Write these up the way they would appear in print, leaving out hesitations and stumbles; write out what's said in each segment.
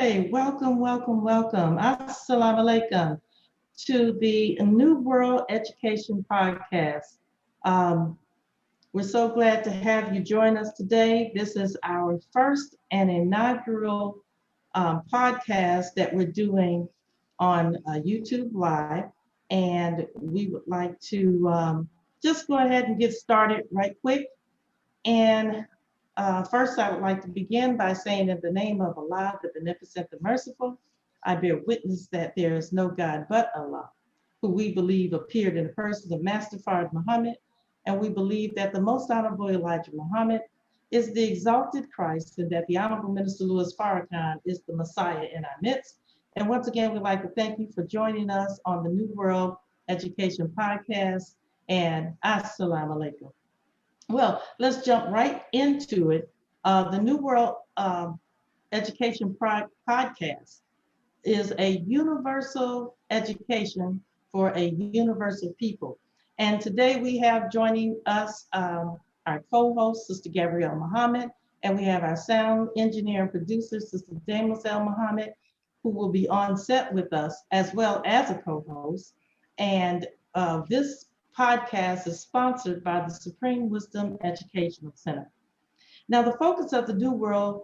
Welcome, welcome, welcome. Assalamu alaikum to the New World Education Podcast. Um, we're so glad to have you join us today. This is our first and inaugural podcast that we're doing on YouTube Live. And we would like to just go ahead and get started right quick. And first, I would like to begin by saying, in the name of Allah, the Beneficent, the Merciful, I bear witness that there is no God but Allah, who we believe appeared in the person of Master Fard Muhammad, and we believe that the Most Honorable Elijah Muhammad is the exalted Christ, and that the Honorable Minister Louis Farrakhan is the Messiah in our midst. And once again, we'd like to thank you for joining us on the New World Education Podcast, and Assalamu alaikum. Well, let's jump right into it. The New World Education Podcast is a universal education for a universal people. And today we have joining us our co-host, Sister Gabrielle Muhammad, and we have our sound engineer and producer, Sister James L. Muhammad, who will be on set with us as well as a co-host. And this podcast is sponsored by the Supreme Wisdom Educational Center. Now, the focus of the New World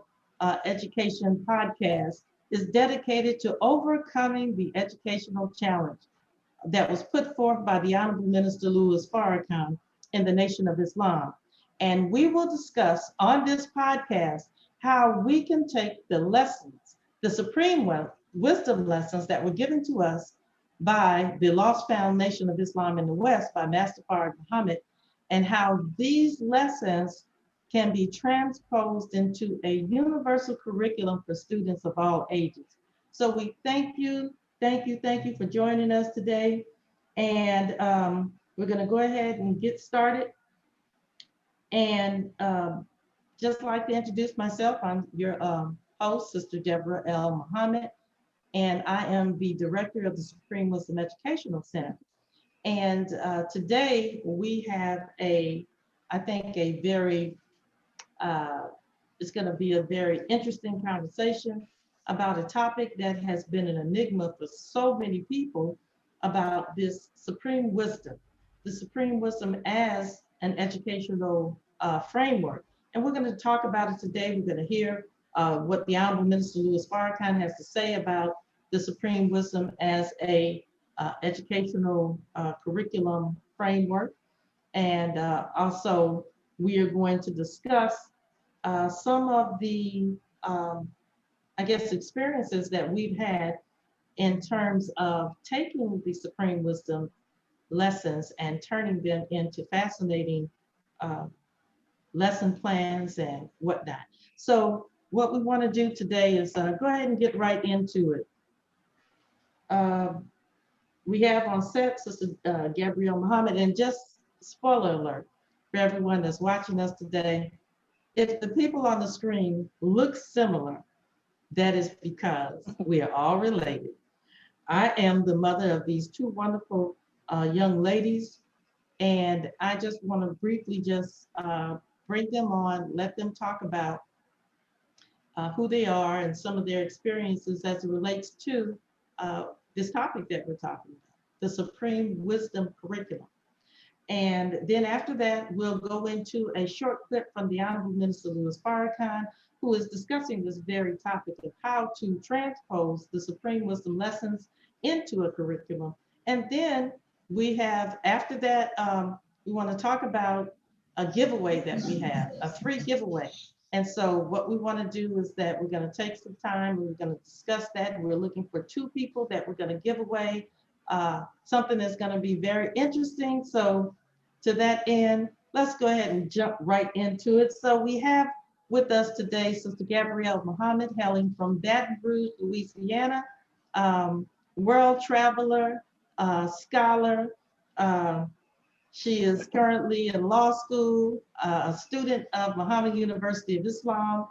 Education Podcast is dedicated to overcoming the educational challenge that was put forth by the Honorable Minister Louis Farrakhan in the Nation of Islam. And we will discuss on this podcast how we can take the lessons, the supreme wisdom lessons that were given to us by the Lost Found Nation of Islam in the West by Master Fard Muhammad, and how these lessons can be transposed into a universal curriculum for students of all ages. So we thank you for joining us today. And we're going to go ahead and get started. And just like to introduce myself, I'm your host, Sister Deborah L. Muhammad, and I am the director of the Supreme Muslim Educational Center. And today we have I think a very, it's going to be a very interesting conversation about a topic that has been an enigma for so many people about this supreme wisdom, the supreme wisdom as an educational framework. And we're going to talk about it today. We're going to hear what the Honorable Minister Louis Farrakhan has to say about the supreme wisdom as a educational curriculum framework. And also we are going to discuss some of the, I guess, experiences that we've had in terms of taking the supreme wisdom lessons and turning them into fascinating lesson plans and whatnot. So what we want to do today is go ahead and get right into it. We have on set Sister Gabrielle Muhammad, and just spoiler alert for everyone that's watching us today, if the people on the screen look similar, that is because we are all related. I am the mother of these two wonderful young ladies, and I just want to briefly just bring them on, let them talk about who they are and some of their experiences as it relates to this topic that we're talking about, the Supreme Wisdom Curriculum. And then after that, we'll go into a short clip from the Honorable Minister Louis Farrakhan, who is discussing this very topic of how to transpose the Supreme Wisdom lessons into a curriculum. And then we have, after that, we want to talk about a giveaway that we have, a free giveaway. And so what we want to do is that we're going to take some time, we're going to discuss that. We're looking for 2 people that we're going to give away something that's going to be very interesting. So to that end, let's go ahead and jump right into it. So we have with us today Sister Gabrielle Muhammad, hailing from Baton Rouge, Louisiana, world traveler, scholar. She is currently in law school, a student of Muhammad University of Islam,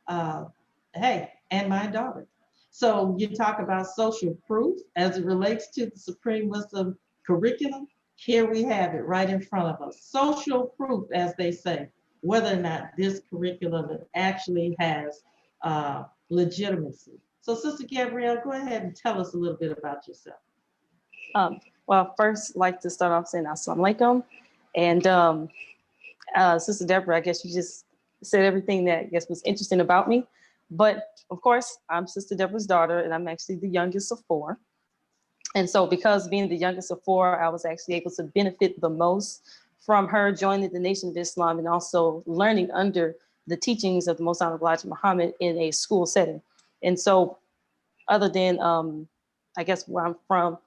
and my daughter. So you talk about social proof as it relates to the Supreme Wisdom curriculum. Here we have it right in front of us. Social proof, as they say, whether or not this curriculum actually has legitimacy. So Sister Gabrielle, go ahead and tell us a little bit about yourself. Well, first, like to start off saying assalamu alaikum. And Sister Deborah, I guess you just said everything that I guess was interesting about me. But of course, I'm Sister Deborah's daughter, and I'm actually the youngest of four. And so because being the youngest of four, I was actually able to benefit the most from her joining the Nation of Islam and also learning under the teachings of the Most Honorable Elijah Muhammad in a school setting. And so other than, I guess where I'm from,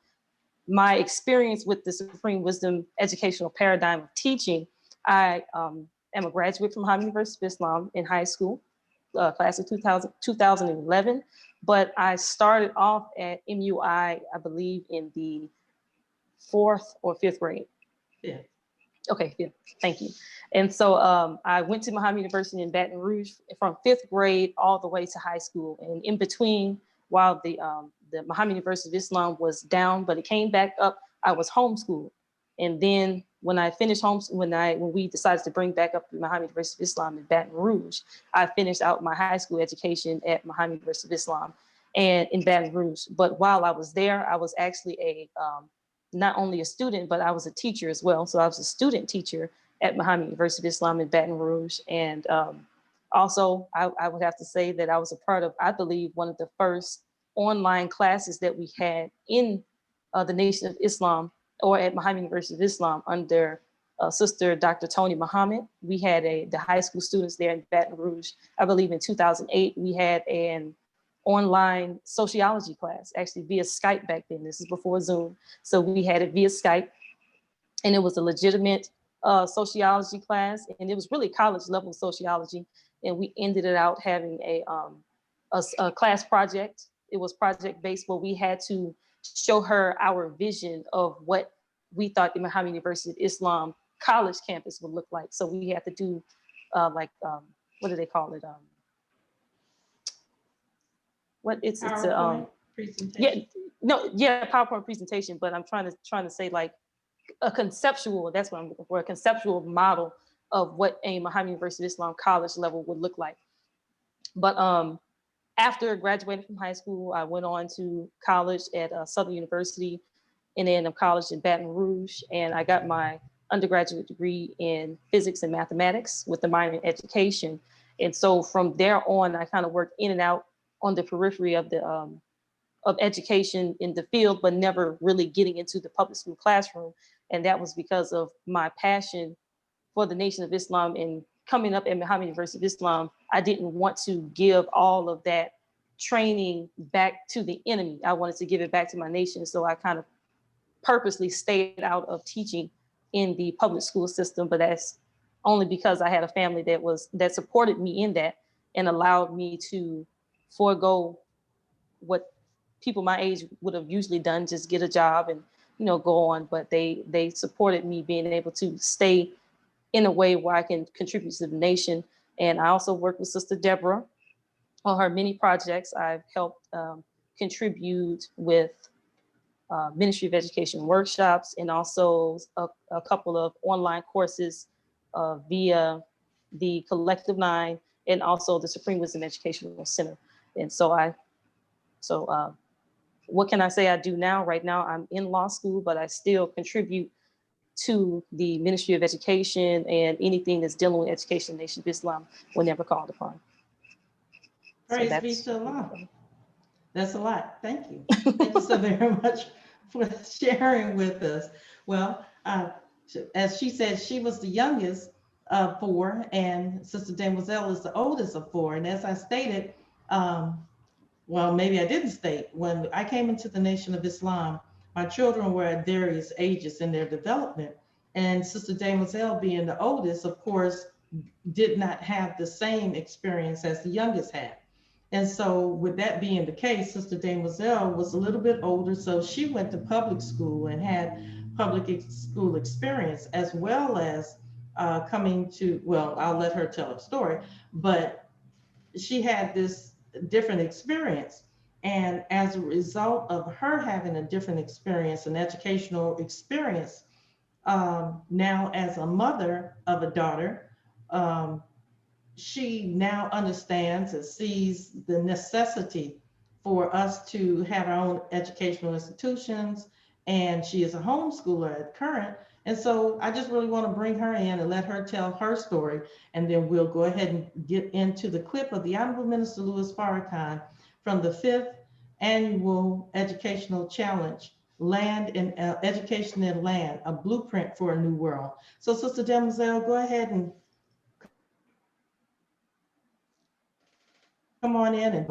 my experience with the Supreme Wisdom educational paradigm of teaching, I am a graduate from Muhammad University of Islam in high school, class of 2011. But I started off at MUI, I believe, in the 4th or 5th grade. Yeah. Okay, yeah, thank you. And so I went to Muhammad University in Baton Rouge from 5th grade all the way to high school. And in between, while the Muhammad University of Islam was down, but it came back up, I was homeschooled. And then when I finished when we decided to bring back up the Muhammad University of Islam in Baton Rouge, I finished out my high school education at Muhammad University of Islam and in Baton Rouge. But while I was there, I was actually not only a student, but I was a teacher as well. So I was a student teacher at Muhammad University of Islam in Baton Rouge. And also, I would have to say that I was a part of, I believe, one of the first online classes that we had in the Nation of Islam or at Muhammad University of Islam under Sister Dr. Tony Muhammad. We had the high school students there in Baton Rouge. I believe in 2008, we had an online sociology class, actually via Skype back then. This is before Zoom. So we had it via Skype, and it was a legitimate sociology class, and it was really college level sociology. And we ended it out having a class project. It was project based where we had to show her our vision of what we thought the Muhammad University of Islam college campus would look like. So we had to do what do they call it? What it's PowerPoint presentation. PowerPoint presentation. But I'm trying to say like a conceptual. That's what I'm looking for. A conceptual model of what a Muhammad University of Islam college level would look like. But after graduating from high school, I went on to college at Southern University and then college in Baton Rouge. And I got my undergraduate degree in physics and mathematics with a minor in education. And so from there on, I kind of worked in and out on the periphery of the of education in the field, but never really getting into the public school classroom. And that was because of my passion for the Nation of Islam and coming up at Muhammad University of Islam. I didn't want to give all of that training back to the enemy. I wanted to give it back to my nation. So I kind of purposely stayed out of teaching in the public school system, but that's only because I had a family that supported me in that and allowed me to forego what people my age would have usually done, just get a job and go on. But they supported me being able to stay in a way where I can contribute to the nation. And I also work with Sister Deborah on her many projects. I've helped contribute with Ministry of Education workshops and also a couple of online courses via the Collective 9 and also the Supreme Wisdom Educational Center. And so what can I say I do now? Right now, I'm in law school, but I still contribute to the Ministry of Education and anything that's dealing with education in the Nation of Islam whenever called upon. Praise be to Allah. That's a lot. Thank you. Thank you so very much for sharing with us. Well, as she said, she was the youngest of four, and Sister Demoiselle is the oldest of four. And as I stated, well, maybe I didn't state, when I came into the Nation of Islam, my children were at various ages in their development. And Sister Demoiselle, being the oldest, of course, did not have the same experience as the youngest had. And so with that being the case, Sister Demoiselle was a little bit older, so she went to public school and had public school experience, as well as coming to, well, I'll let her tell her story, but she had this different experience. And as a result of her having a different experience, an educational experience, now as a mother of a daughter, she now understands and sees the necessity for us to have our own educational institutions, and she is a homeschooler at current. And so I just really want to bring her in and let her tell her story, and then we'll go ahead and get into the clip of the Honorable Minister Louis Farrakhan from the 5th Annual Educational Challenge, Land and Education and Land, a Blueprint for a New World. So Sister Demoiselle, go ahead and come on in and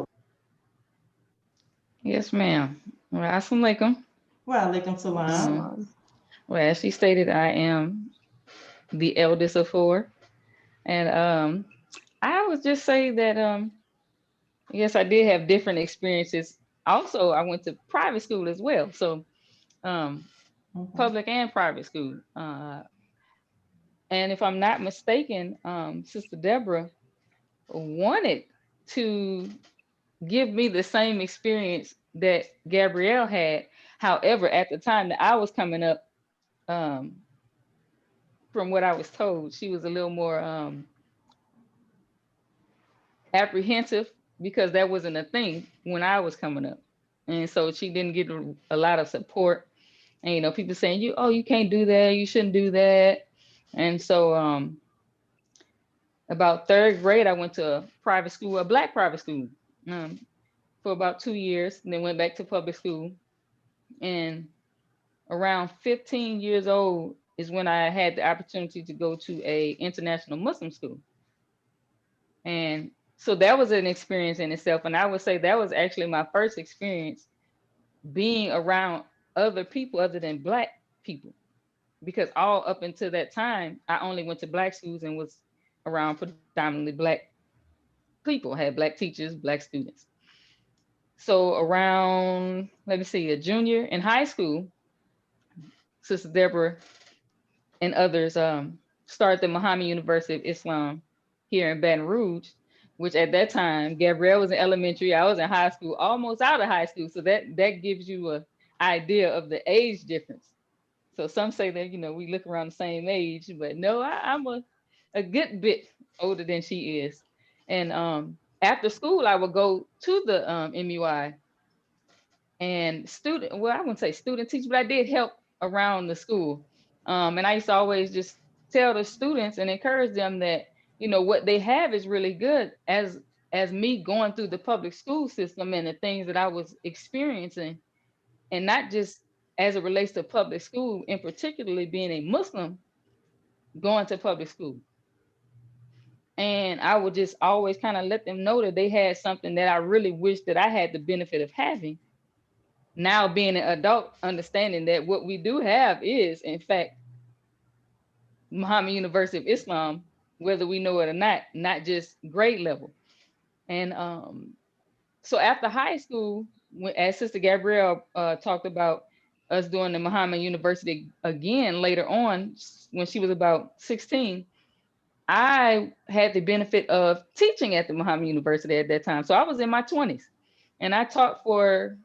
Yes, ma'am. Well, assalamu alaikum. wa alaikum salam. Well, as she stated, I am the eldest of four. And I would just say that, yes, I did have different experiences. Also, I went to private school as well. So um, Mhm. public and private school. And if I'm not mistaken, Sister Deborah wanted to give me the same experience that Gabrielle had. However, at the time that I was coming up, um, from what I was told, she was a little more apprehensive because that wasn't a thing when I was coming up. And so she didn't get a lot of support. And people saying, you can't do that, you shouldn't do that. And so about third grade, I went to a private school, a Black private school, um, for about 2 years, and then went back to public school. And around 15 years old is when I had the opportunity to go to a international Muslim school. And so that was an experience in itself. And I would say that was actually my first experience being around other people other than Black people. Because all up until that time, I only went to Black schools and was around predominantly Black people, had Black teachers, Black students. So around, let me see, a junior in high school, Sister Deborah and others started the Muhammad University of Islam here in Baton Rouge, which at that time, Gabrielle was in elementary, I was in high school, almost out of high school. So that gives you an idea of the age difference. So some say that, we look around the same age, but no, I'm a good bit older than she is. And after school, I would go to the MUI and I wouldn't say student teacher, but I did help around the school. And I used to always just tell the students and encourage them that, what they have is really good, as me going through the public school system and the things that I was experiencing, and not just as it relates to public school, and particularly being a Muslim going to public school. And I would just always kind of let them know that they had something that I really wish that I had the benefit of having. Now being an adult, understanding that what we do have is, in fact, Muhammad University of Islam, whether we know it or not just grade level. And so after high school, as Sister Gabrielle talked about us doing the Muhammad University again later on, when she was about 16, I had the benefit of teaching at the Muhammad University at that time. So I was in my 20s, and I taught for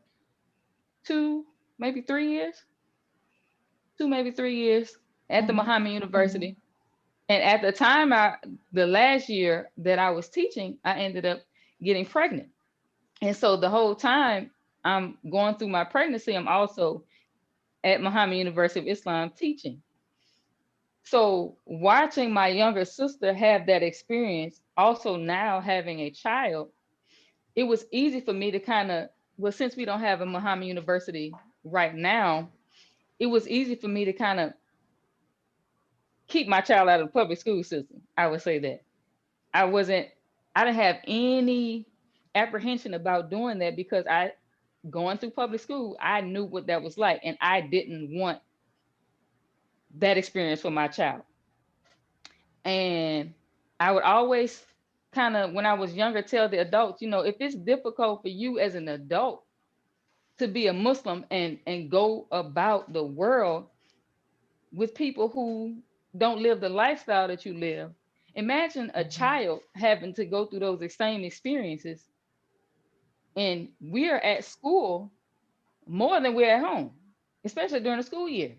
2, maybe 3 years, 2, maybe 3 years at the Mhm. Muhammad Mhm. University. And at the time, the last year that I was teaching, I ended up getting pregnant. And so the whole time I'm going through my pregnancy, I'm also at Muhammad University of Islam teaching. So watching my younger sister have that experience, also now having a child, it was easy for me to well, since we don't have a Muhammad University right now, it was easy for me to kind of keep my child out of the public school system. I would say that. I wasn't, I didn't have any apprehension about doing that because going through public school, I knew what that was like, and I didn't want that experience for my child. And I would always kind of, when I was younger, tell the adults, if it's difficult for you as an adult to be a Muslim and go about the world with people who don't live the lifestyle that you live, imagine a Mhm. child having to go through those same experiences. And we're at school more than we're at home, especially during the school year.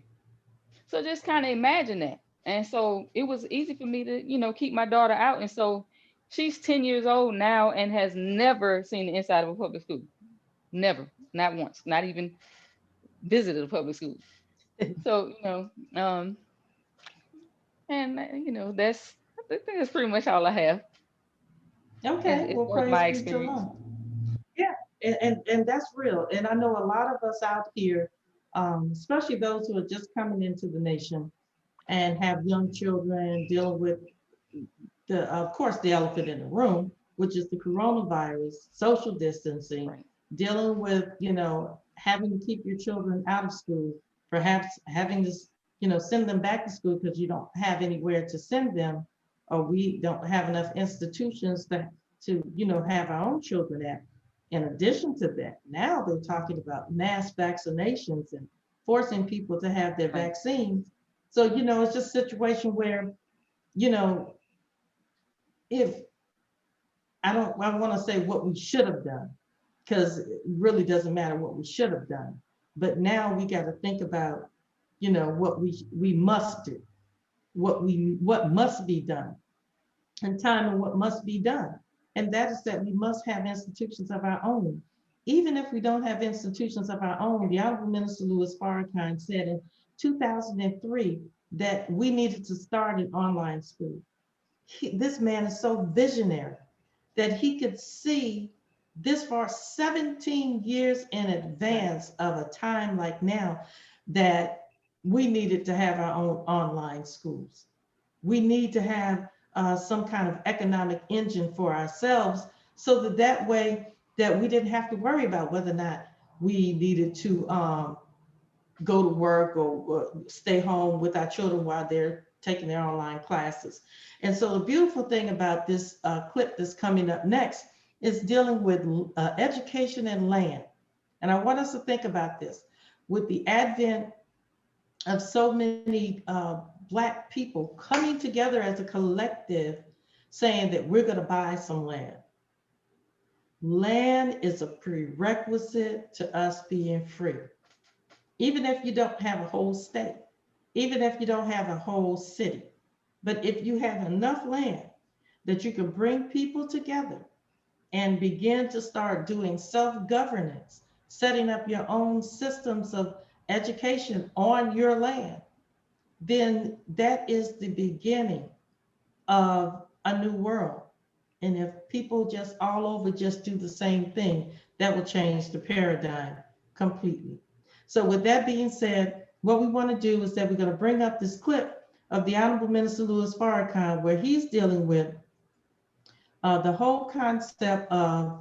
So just kind of imagine that. And so it was easy for me to, keep my daughter out. And so she's 10 years old now and has never seen the inside of a public school. Never, not once, not even visited a public school. So, and that's, I think that's pretty much all I have Okay, as well, far as praise my be to the experience. Lord. Yeah, and that's real. And I know a lot of us out here, especially those who are just coming into the nation and have young children dealing with of course, the elephant in the room, which is the coronavirus, social distancing, Right. dealing with, having to keep your children out of school, perhaps having to, send them back to school because you don't have anywhere to send them, or we don't have enough institutions to, have our own children at. In addition to that, now they're talking about mass vaccinations and forcing people to have their Right. vaccines. So, it's just a situation where, you know, if I want to say what we should have done, because it really doesn't matter what we should have done. But now we got to think about, what we must do, what must be done, and time and what must be done. And that is that we must have institutions of our own. Even if we don't have institutions of our own, the Honorable Minister Louis Farrakhan said in 2003 that we needed to start an online school. This man is so visionary that he could see this far 17 years in advance of a time like now that we needed to have our own online schools. We need to have some kind of economic engine for ourselves so that way that we didn't have to worry about whether or not we needed to go to work or stay home with our children while they're taking their online classes. And so the beautiful thing about this clip that's coming up next is dealing with education and land. And I want us to think about this. With the advent of so many Black people coming together as a collective saying that we're going to buy some land. Land is a prerequisite to us being free. Even if you don't have a whole state, even if you don't have a whole city, but if you have enough land that you can bring people together and begin to start doing self-governance, setting up your own systems of education on your land, then that is the beginning of a new world. And if people just all over just do the same thing, that will change the paradigm completely. So with that being said, what we want to do is that we're going to bring up this clip of the Honorable Minister Louis Farrakhan, where he's dealing with the whole concept of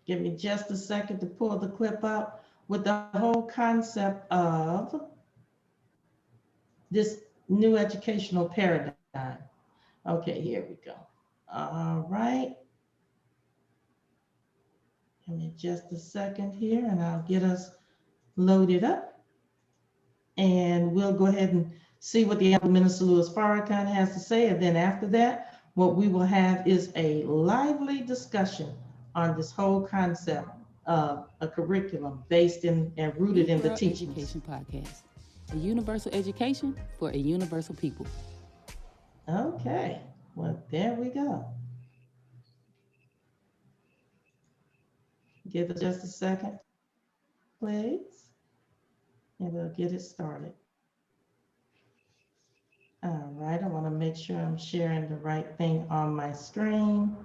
give me just a second to pull the clip up, with the whole concept of this new educational paradigm. Okay, here we go. All right. Give me just a second here and I'll get us loaded up. And we'll go ahead and see what the Honorable Minister Louis Farrakhan has to say. And then after that, what we will have is a lively discussion on this whole concept of a curriculum based in and rooted in the World teachings. Education Podcast, a universal education for a universal people. Okay, well, there we go. Give it just a second, please, and we'll get it started. All right, I want to make sure I'm sharing the right thing on my screen.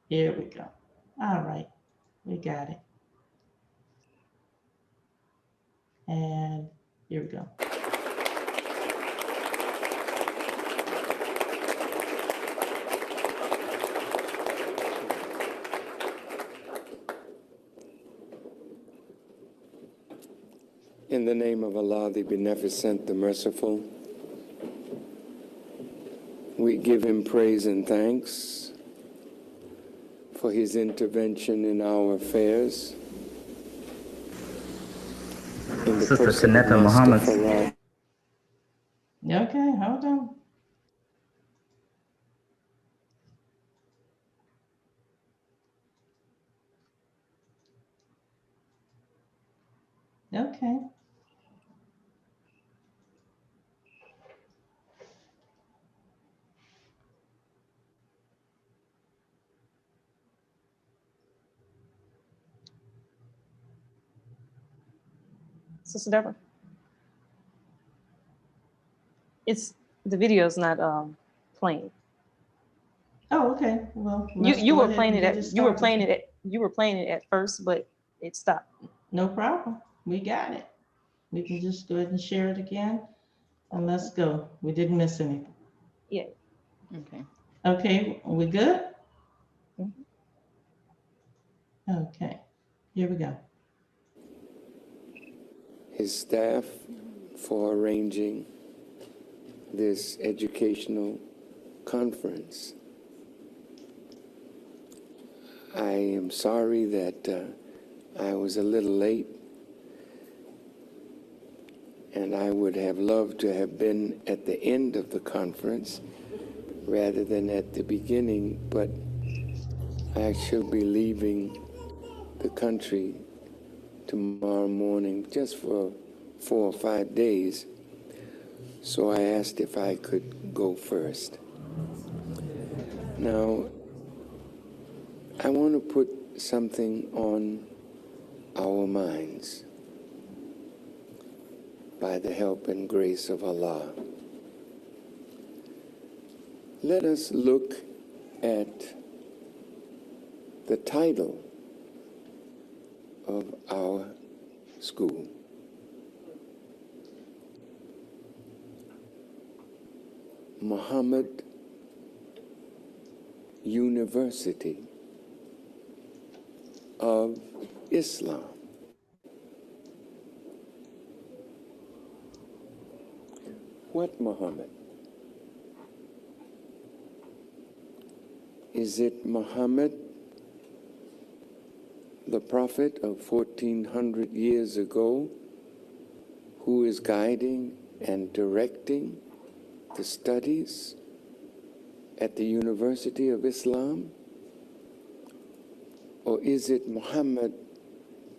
Here we go. All right, we got it. And here we go. In the name of Allah, the Beneficent, the Merciful, we give him praise and thanks for his intervention in our affairs. In the Sister person of Tanetta Master Muhammad. Farrakhan. Okay, hold on. Okay. Sister Deborah. It's the video's not playing. Oh, okay. Well, You let's you go were ahead playing and it get at it you were started. playing it at you were playing it at first, but it stopped. No problem. We got it. We can just go ahead and share it again, and let's go. We didn't miss anything. Yeah. Okay. Okay, we good? Mhm. Okay, here we go. His staff for arranging this educational conference. I am sorry that I was a little late, and I would have loved to have been at the end of the conference rather than at the beginning, but I shall be leaving the country tomorrow morning just for 4 or 5 days. So I asked if I could go first. Now, I want to put something on our minds by the help and grace of Allah. Let us look at the title of our school. Muhammad University of Islam. What Muhammad? Is it Muhammad, the prophet of 1400 years ago, who is guiding and directing the studies at the University of Islam? Or is it Muhammad,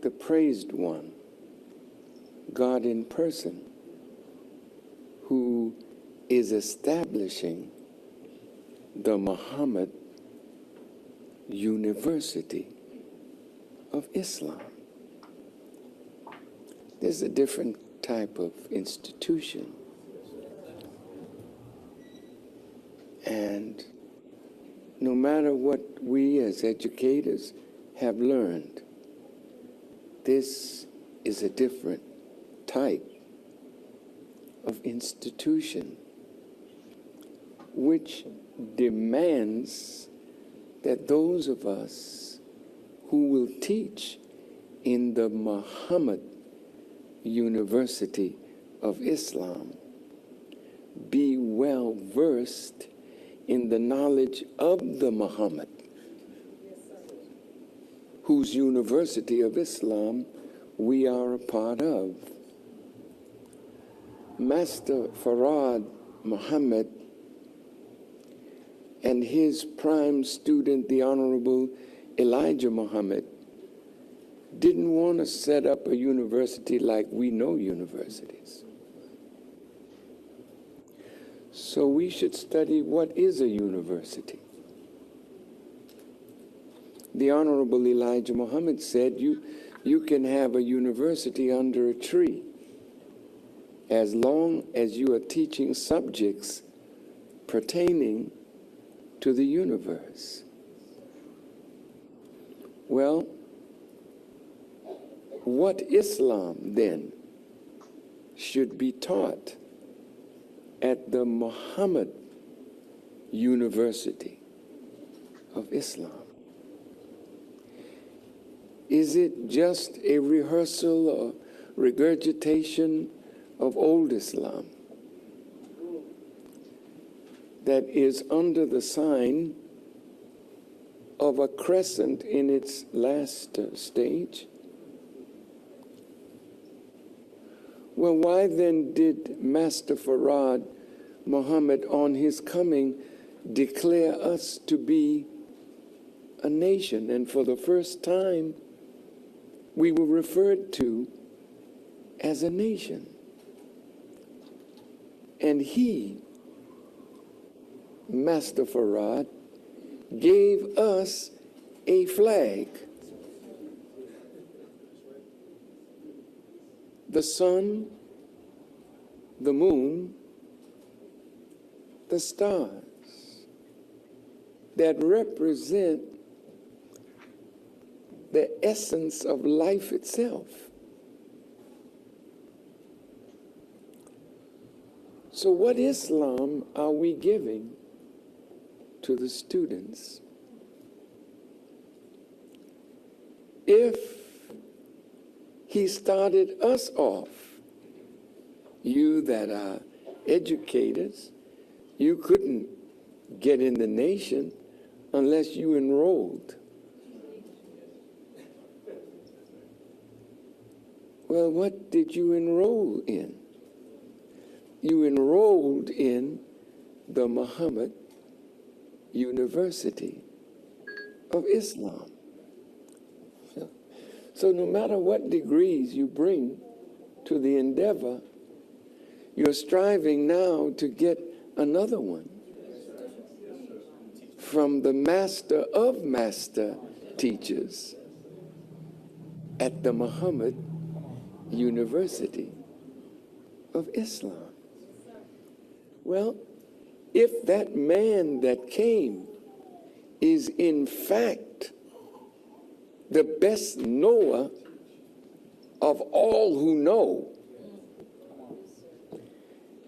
the praised one, God in person, who is establishing the Muhammad University of Islam? There's a different type of institution. And no matter what we as educators have learned, this is a different type of institution which demands that those of us who will teach in the Muhammad University of Islam be well versed in the knowledge of the Muhammad, whose University of Islam we are a part of. Master Farad Muhammad and his prime student, the Honorable Elijah Muhammad, didn't want to set up a university like we know universities. So we should study what is a university. The Honorable Elijah Muhammad said, you can have a university under a tree as long as you are teaching subjects pertaining to the universe. Well, what Islam then should be taught at the Muhammad University of Islam? Is it just a rehearsal or regurgitation of old Islam that is under the sign of a crescent in its last stage? Well, why then did Master Farad Muhammad on his coming declare us to be a nation? And for the first time, we were referred to as a nation. And he, Master Farad, gave us a flag. the sun, the moon, the stars that represent the essence of life itself. So what Islam are we giving to the students? If he started us off, you that are educators, you couldn't get in the nation unless you enrolled. Well, what did you enroll in? You enrolled in the Muhammad University of Islam. So no matter what degrees you bring to the endeavor, you're striving now to get another one from the master of master teachers at the Muhammad University of Islam. Well, if that man that came is in fact the best knower of all who know,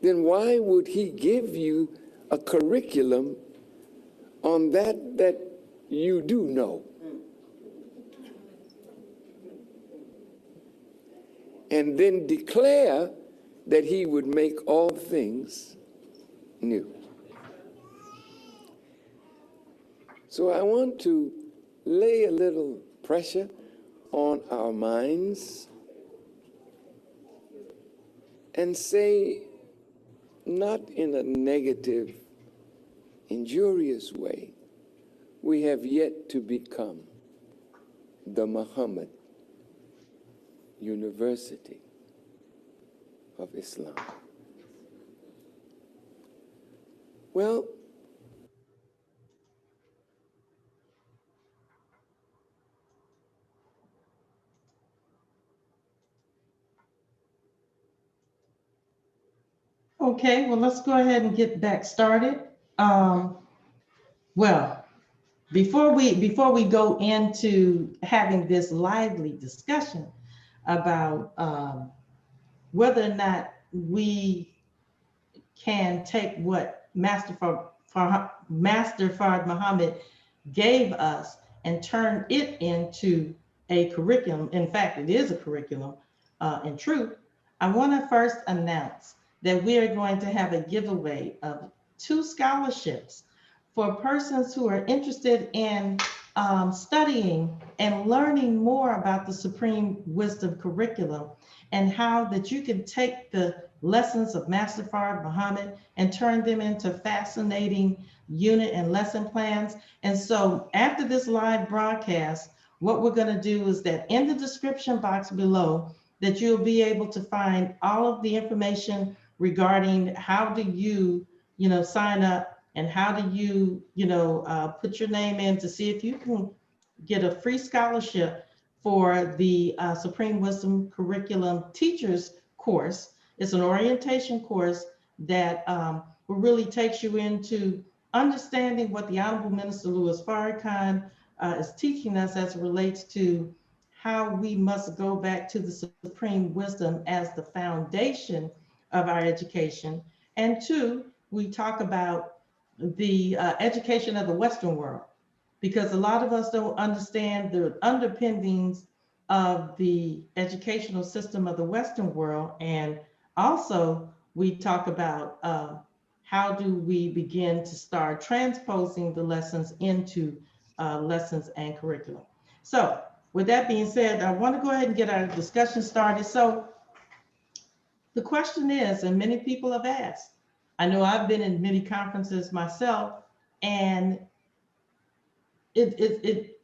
then why would he give you a curriculum on that you do know? And then declare that he would make all things new. So I want to lay a little pressure on our minds and say, not in a negative, injurious way, we have yet to become the Muhammad University of Islam. Well, Okay, well, let's go ahead and get back started. Well, before we go into having this lively discussion about whether or not we can take what Master Fard Muhammad gave us and turn it into a curriculum. In fact, it is a curriculum in truth. I want to first announce that we are going to have a giveaway of 2 scholarships for persons who are interested in studying and learning more about the Supreme Wisdom curriculum and how that you can take the lessons of Master Fard Muhammad and turn them into fascinating unit and lesson plans. And so after this live broadcast, what we're going to do is that in the description box below, that you'll be able to find all of the information regarding how do you, sign up and how do you, put your name in to see if you can get a free scholarship for the Supreme Wisdom Curriculum Teachers course. It's an orientation course that really takes you into understanding what the Honorable Minister Louis Farrakhan is teaching us as it relates to how we must go back to the Supreme Wisdom as the foundation of our education. And 2, we talk about the education of the Western world, because a lot of us don't understand the underpinnings of the educational system of the Western world. And also we talk about how do we begin to start transposing the lessons into lessons and curriculum. So with that being said, I want to go ahead and get our discussion started. So the question is, and many people have asked, I know I've been in many conferences myself, and it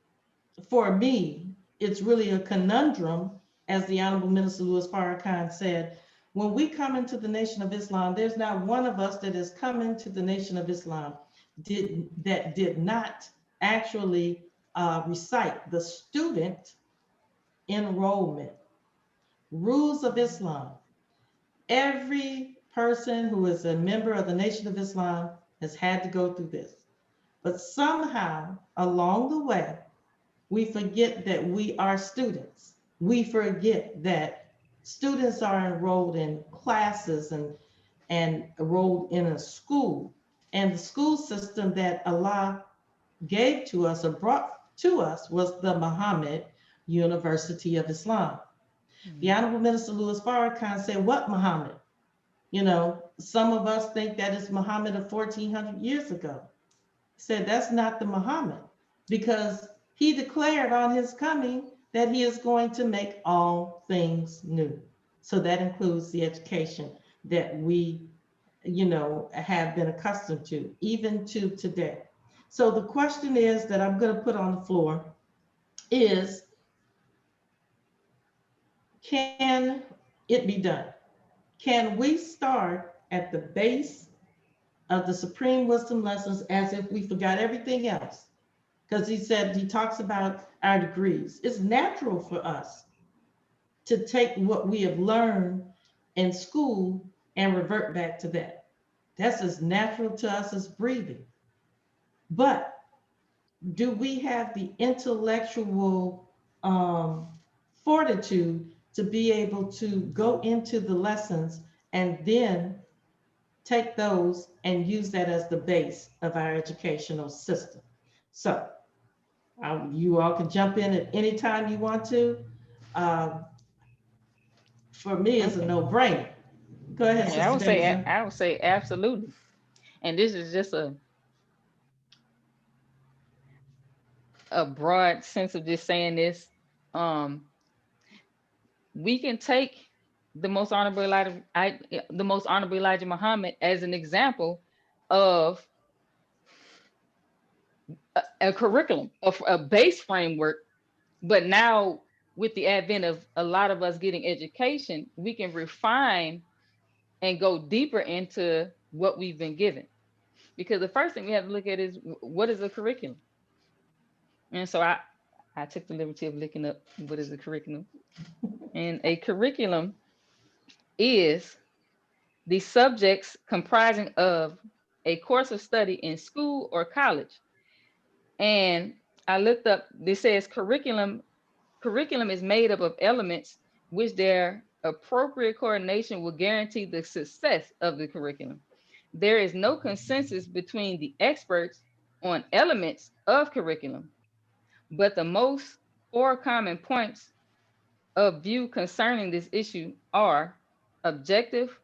for me, it's really a conundrum, as the Honorable Minister Louis Farrakhan said. When we come into the Nation of Islam, there's not one of us that has come into the Nation of Islam that did not actually recite the student enrollment rules of Islam. Every person who is a member of the Nation of Islam has had to go through this. But somehow along the way, we forget that we are students. We forget that students are enrolled in classes and enrolled in a school. And the school system that Allah gave to us or brought to us was the Muhammad University of Islam. The Honorable Minister Louis Farrakhan said, what Muhammad? You know, some of us think that it's Muhammad of 1400 years ago. He said, that's not the Muhammad, because he declared on his coming that he is going to make all things new. So that includes the education that we, you know, have been accustomed to, even to today. So the question is that I'm going to put on the floor is, can it be done? Can we start at the base of the supreme wisdom lessons as if we forgot everything else? Because he talks about our degrees. It's natural for us to take what we have learned in school and revert back to that. That's as natural to us as breathing. But do we have the intellectual fortitude to be able to go into the lessons and then take those and use that as the base of our educational system? So you all can jump in at any time you want to. Um, for me, it's a Okay. no-brainer. Go ahead, Yeah, Sister Daisy. I would say absolutely. And this is just a broad sense of just saying this. Um, we can take the most honorable Elijah Muhammad as an example of a curriculum, of a base framework. But now, with the advent of a lot of us getting education, we can refine and go deeper into what we've been given. Because the first thing we have to look at is, what is a curriculum? And so I took the liberty of looking up what is a curriculum. And a curriculum is the subjects comprising of a course of study in school or college. And I looked up, this says curriculum is made up of elements which their appropriate coordination will guarantee the success of the curriculum. There is no consensus between the experts on elements of curriculum, but the most four common points of view concerning this issue are objective,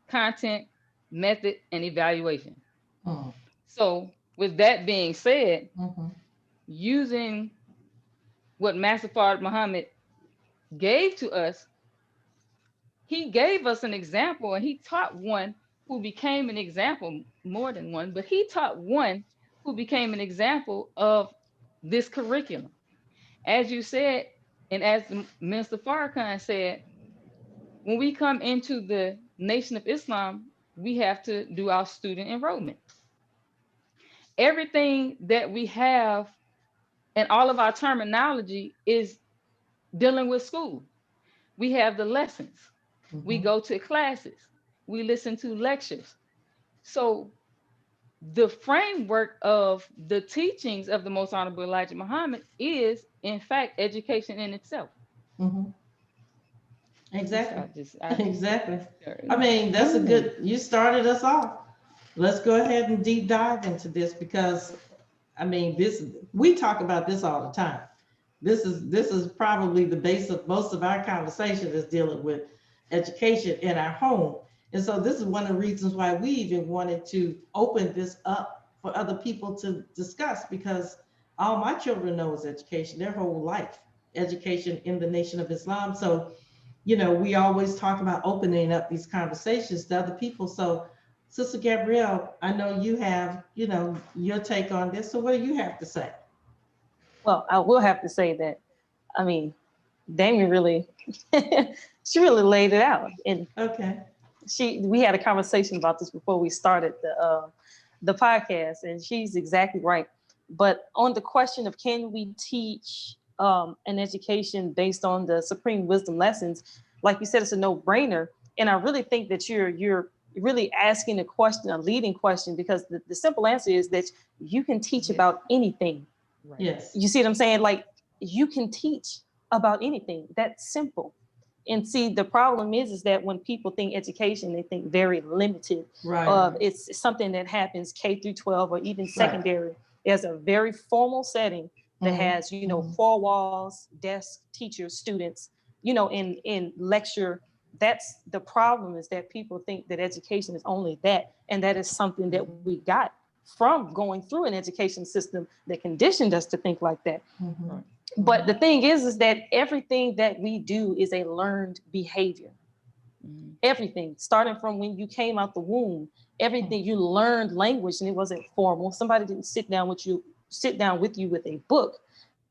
content, method, and evaluation. Mm, So with that being said, mhm, using what Master Fard Muhammad gave to us, he gave us an example, and he taught one who became an example, more than one, but he taught one who became an example of this curriculum. As you said, and as Minister Farrakhan said, when we come into the Nation of Islam, we have to do our student enrollment. Everything that we have and all of our terminology is dealing with school. We have the lessons. We mhm. go to classes. We listen to lectures. So the framework of the teachings of the Most Honorable Elijah Muhammad is, in fact, education in itself. Mhm. Exactly. Exactly. I mean, that's a good, you started us off. Let's go ahead and deep dive into this, because I mean, we talk about this all the time. This is probably the base of most of our conversation, is dealing with education in our home. And so this is one of the reasons why we even wanted to open this up for other people to discuss, because all my children know is education, their whole life, education in the Nation of Islam. So, you know, we always talk about opening up these conversations to other people. So Sister Gabrielle, I know you have, you know, your take on this. So what do you have to say? Well, I will have to say that, I mean, Damien really, she really laid it out. And Okay. we had a conversation about this before we started the podcast, and she's exactly right. But on the question of, can we teach an education based on the supreme wisdom lessons, like you said, it's a no-brainer. And I really think that you're really asking a question, a leading question, because the simple answer is that you can teach about anything. Right. Yes. You see what I'm saying? Like, you can teach about anything. That's simple. And see, the problem is that when people think education, they think very limited. Right. It's something that happens K through 12 or even secondary. Right. There's a very formal setting that has, you know, 4 walls, desk, teachers, students, you know, in lecture. That's the problem, is that people think that education is only that. And that is something that we got from going through an education system that conditioned us to think like that. Mm-hmm. But the thing is that everything that we do is a learned behavior. Everything, starting from when you came out the womb, everything you learned language, and it wasn't formal. Somebody didn't sit down with you with a book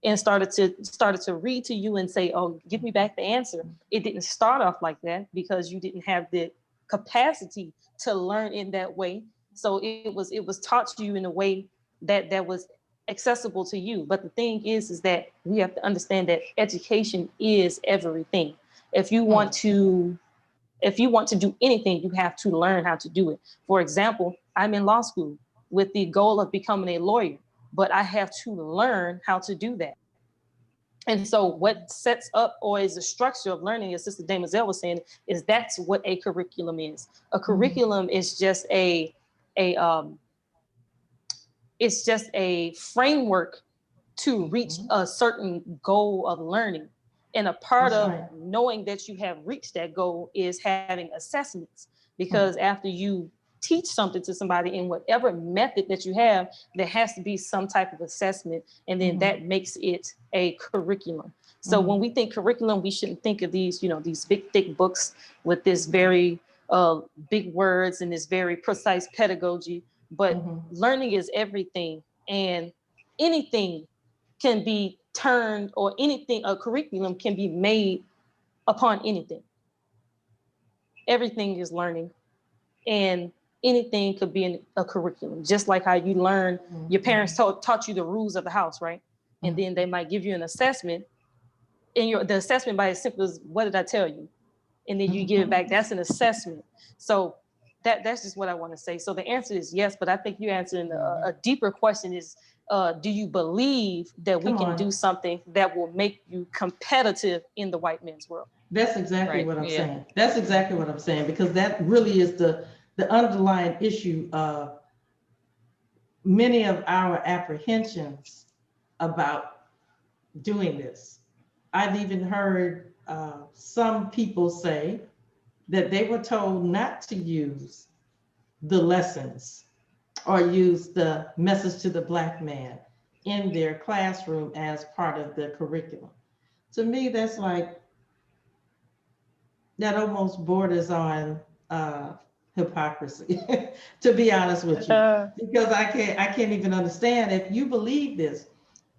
and started to read to you and say, "Oh, give me back the answer." It didn't start off like that, because you didn't have the capacity to learn in that way. So it was taught to you in a way that was accessible to you. But the thing is that we have to understand that education is everything. If you want to do anything, you have to learn how to do it. For example, I'm in law school with the goal of becoming a lawyer, but I have to learn how to do that. And so what sets up, or is the structure of learning, as Sister Demoiselle was saying, is that's what a curriculum is. A curriculum is just it's just a framework to reach a certain goal of learning. And a part of knowing that you have reached that goal is having assessments, because after you teach something to somebody in whatever method that you have, there has to be some type of assessment, and then that makes it a curriculum. So when we think curriculum, we shouldn't think of these, you know, these big thick books with this very big words and this very precise pedagogy. But learning is everything, and anything can be turned, or anything, a curriculum can be made upon anything. Everything is learning, and anything could be in a curriculum. Just like how you learn, your parents taught you the rules of the house, right? And then they might give you an assessment, and the assessment by as simple as, what did I tell you? And then you give it back. That's an assessment. So that's just what I want to say. So the answer is yes, but I think you answering a deeper question is, do you believe that we can do something that will make you competitive in the white man's world? That's exactly what I'm saying. That's exactly what I'm saying, because that really is the underlying issue of many of our apprehensions about doing this. I've even heard some people say that they were told not to use the lessons or use the message to the Black man in their classroom as part of the curriculum. To me, that's like, that almost borders on hypocrisy, to be honest with you, because I can't even understand if you believe this.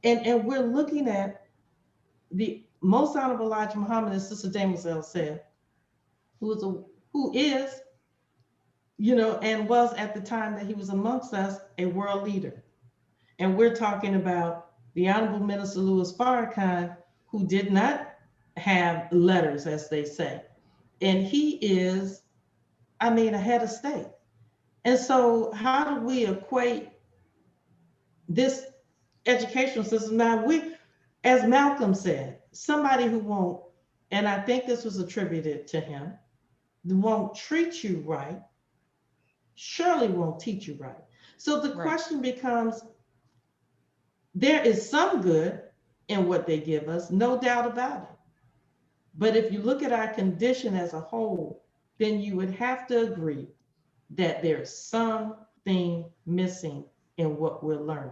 And we're looking at the most honorable Elijah Muhammad, as Sister Demoiselle said, who is, you know, and was at the time that he was amongst us, a world leader. And we're talking about the Honorable Minister Louis Farrakhan, who did not have letters, as they say. And he is, I mean, a head of state. And so how do we equate this educational system? Now, we, as Malcolm said, somebody who won't, and I think this was attributed to him, won't treat you right, surely won't teach you right. So the question becomes, there is some good in what they give us, no doubt about it. But if you look at our condition as a whole, then you would have to agree that there's something missing in what we're learning.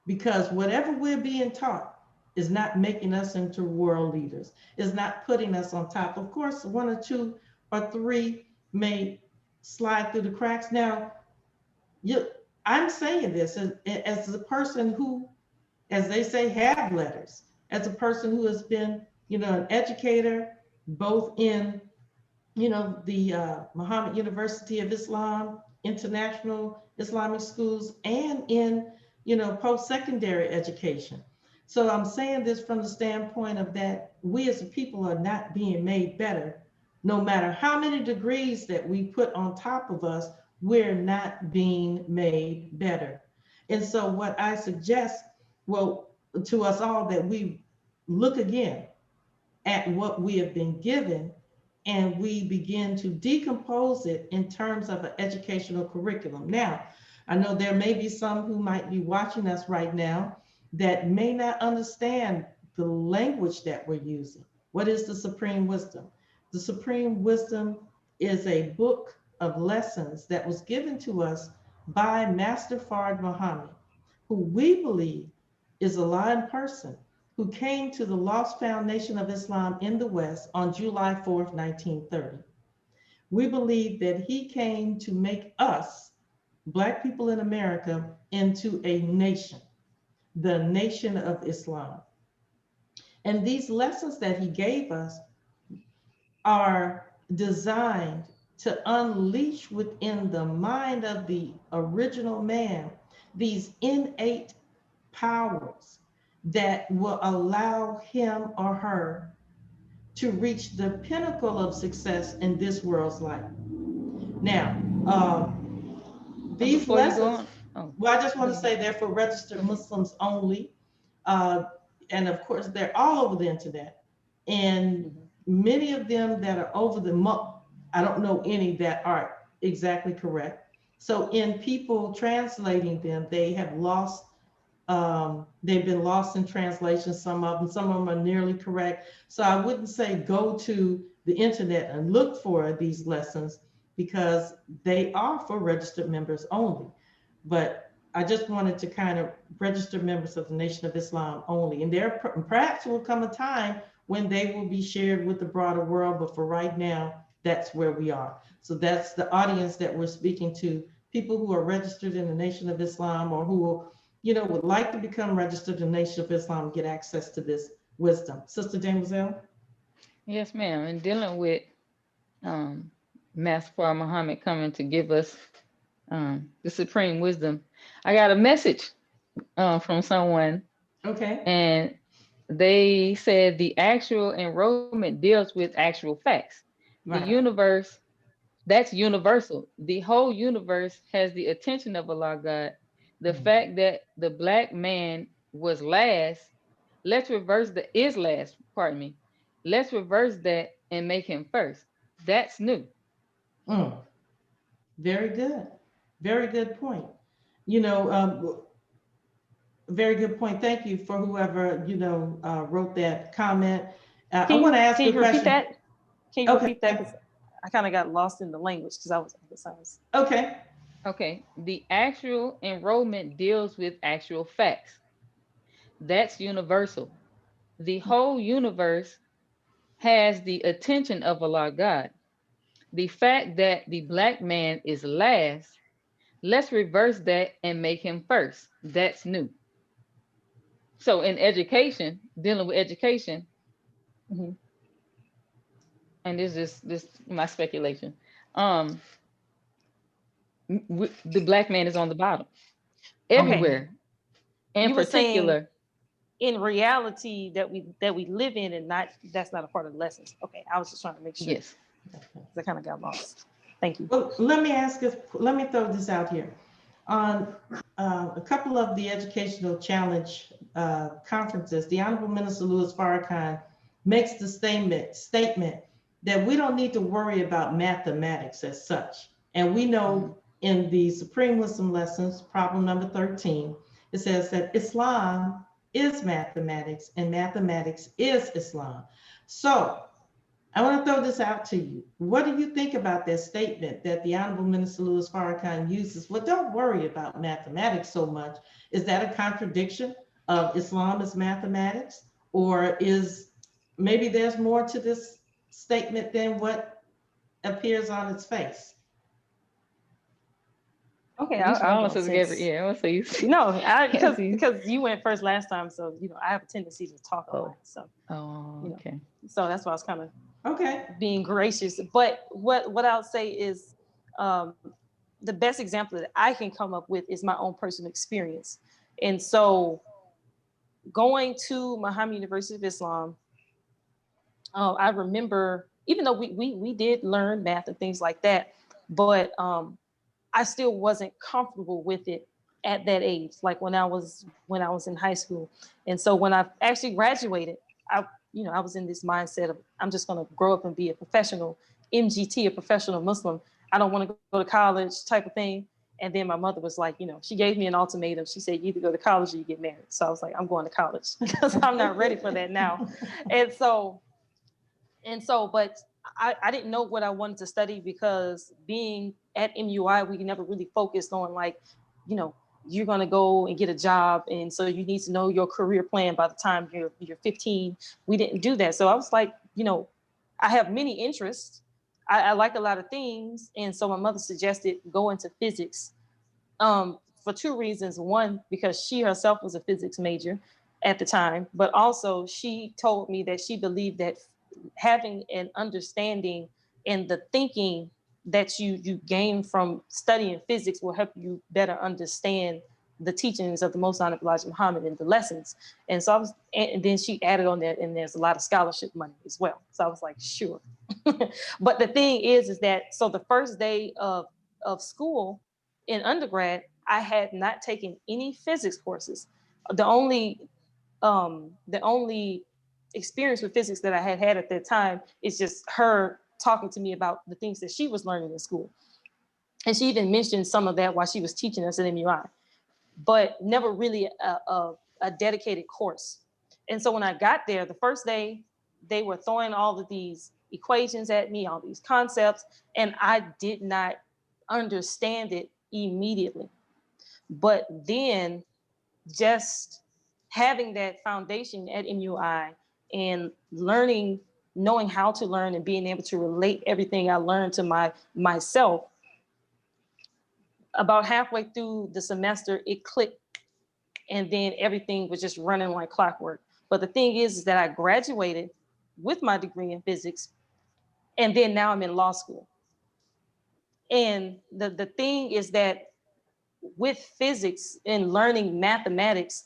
Because whatever we're being taught is not making us into world leaders, is not putting us on top. Of course, 1 or 2 or 3 may slide through the cracks. Now, I'm saying this as a person who, as they say, have letters, as a person who has been, you know, an educator, both in, you know, the Muhammad University of Islam, international Islamic schools, and in, you know, post-secondary education. So I'm saying this from the standpoint of that we as a people are not being made better no matter how many degrees that we put on top of us, we're not being made better. And so what I suggest, well, to us all, that we look again at what we have been given, and we begin to decompose it in terms of an educational curriculum. Now, I know there may be some who might be watching us right now that may not understand the language that we're using. What is the supreme wisdom? The supreme wisdom is a book of lessons that was given to us by Master Fard Muhammad, who we believe is a live person, who came to the lost foundation of Islam in the West on July 4th, 1930. We believe that he came to make us, Black people in America, into a nation, the nation of Islam. And these lessons that he gave us are designed to unleash within the mind of the original man these innate powers that will allow him or her to reach the pinnacle of success in this world's life. Now, these Before you go lessons, on, oh, well, I just want to say they're for registered Muslims only. And of course, they're all over the internet. And many of them that are over the, I don't know any that are exactly correct. So in people translating them, they have lost, they've been lost in translation, some of them are nearly correct. So I wouldn't say go to the internet and look for these lessons, because they are for registered members only. But I just wanted to kind of register members of the Nation of Islam only. And there perhaps will come a time when they will be shared with the broader world, but for right now, that's where we are. So that's the audience that we're speaking to, people who are registered in the Nation of Islam, or who, you know, would like to become registered in the Nation of Islam and get access to this wisdom. Sister Demoiselle? yes, ma'am. And dealing with Master Fard Muhammad coming to give us the supreme wisdom, I got a message from someone, Okay. and they said the actual enrollment deals with actual facts. The Right. universe, that's universal. The whole universe has the attention of Allah God. The fact that the Black man was last, let's reverse the is last, pardon me. Let's reverse that and make him first. That's new. Very good. Very good point. You know, very good point. Thank you for whoever, you know, wrote that comment. I want to ask can a you repeat question. that? Can you Okay. repeat that? Because I kind of got lost in the language because I was. Okay. Okay, the actual enrollment deals with actual facts. That's universal. The whole universe has the attention of Allah God. The fact that the Black man is last, let's reverse that and make him first. That's new. So in education, dealing with education, and this is my speculation, the Black man is on the bottom everywhere. In You were saying particular, in reality that we live in, and that's not a part of the lessons. Okay, I was just trying to make sure. yes. I kind of got lost. Thank you. Well, let me throw this out here. On a couple of the educational challenge conferences, the Honorable Minister Louis Farrakhan makes the statement that we don't need to worry about mathematics as such. And we know in the Supreme Wisdom Lessons, problem number 13, it says that Islam is mathematics and mathematics is Islam. So I want to throw this out to you. What do you think about that statement that the Honorable Minister Louis Farrakhan uses? Well, don't worry about mathematics so much. Is that a contradiction of Islam as mathematics? Or is maybe there's more to this statement than what appears on its face? Okay, I want to say, yeah, I want to say no, because you went first last time, so you know I have a tendency to talk a lot. So okay. You know, so that's why I was kind of okay being gracious. But what I'll say is the best example that I can come up with is my own personal experience. And so going to Muhammad University of Islam, I remember even though we did learn math and things like that, but I still wasn't comfortable with it at that age, like when I was in high school. And so when I actually graduated, I was in this mindset of, I'm just going to grow up and be a professional MGT, a professional Muslim. I don't want to go to college type of thing. And then my mother was like, she gave me an ultimatum. She said, you either go to college or you get married. So I was like, I'm going to college because I'm not ready for that now. And so, but I didn't know what I wanted to study, because being at MUI, we never really focused on like, you're going to go and get a job. And so you need to know your career plan by the time you're 15. We didn't do that. So I was like, I have many interests. I like a lot of things. And so my mother suggested go into physics for two reasons. One, because she herself was a physics major at the time, but also she told me that she believed that having an understanding and the thinking that you gain from studying physics will help you better understand the teachings of the Most Honorable Elijah Muhammad and the lessons. And so and then she added on that, and there's a lot of scholarship money as well. So I was like, sure. But the thing is that, so the first day of school in undergrad, I had not taken any physics courses. The only experience with physics that I had at that time is just her talking to me about the things that she was learning in school. And she even mentioned some of that while she was teaching us at MUI, but never really a dedicated course. And so when I got there, the first day, they were throwing all of these equations at me, all these concepts, and I did not understand it immediately. But then just having that foundation at MUI and knowing how to learn and being able to relate everything I learned to myself, about halfway through the semester, it clicked, and then everything was just running like clockwork. But the thing is that I graduated with my degree in physics, and then now I'm in law school. And the thing is that with physics and learning mathematics,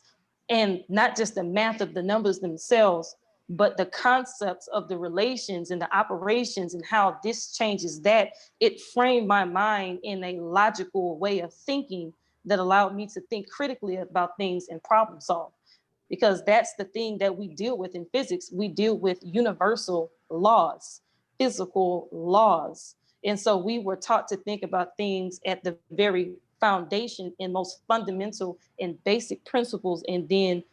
and not just the math of the numbers themselves, but the concepts of the relations and the operations and how this changes that, it framed my mind in a logical way of thinking that allowed me to think critically about things and problem solve. Because that's the thing that we deal with in physics. We deal with universal laws, physical laws. And so we were taught to think about things at the very foundation and most fundamental and basic principles, and then,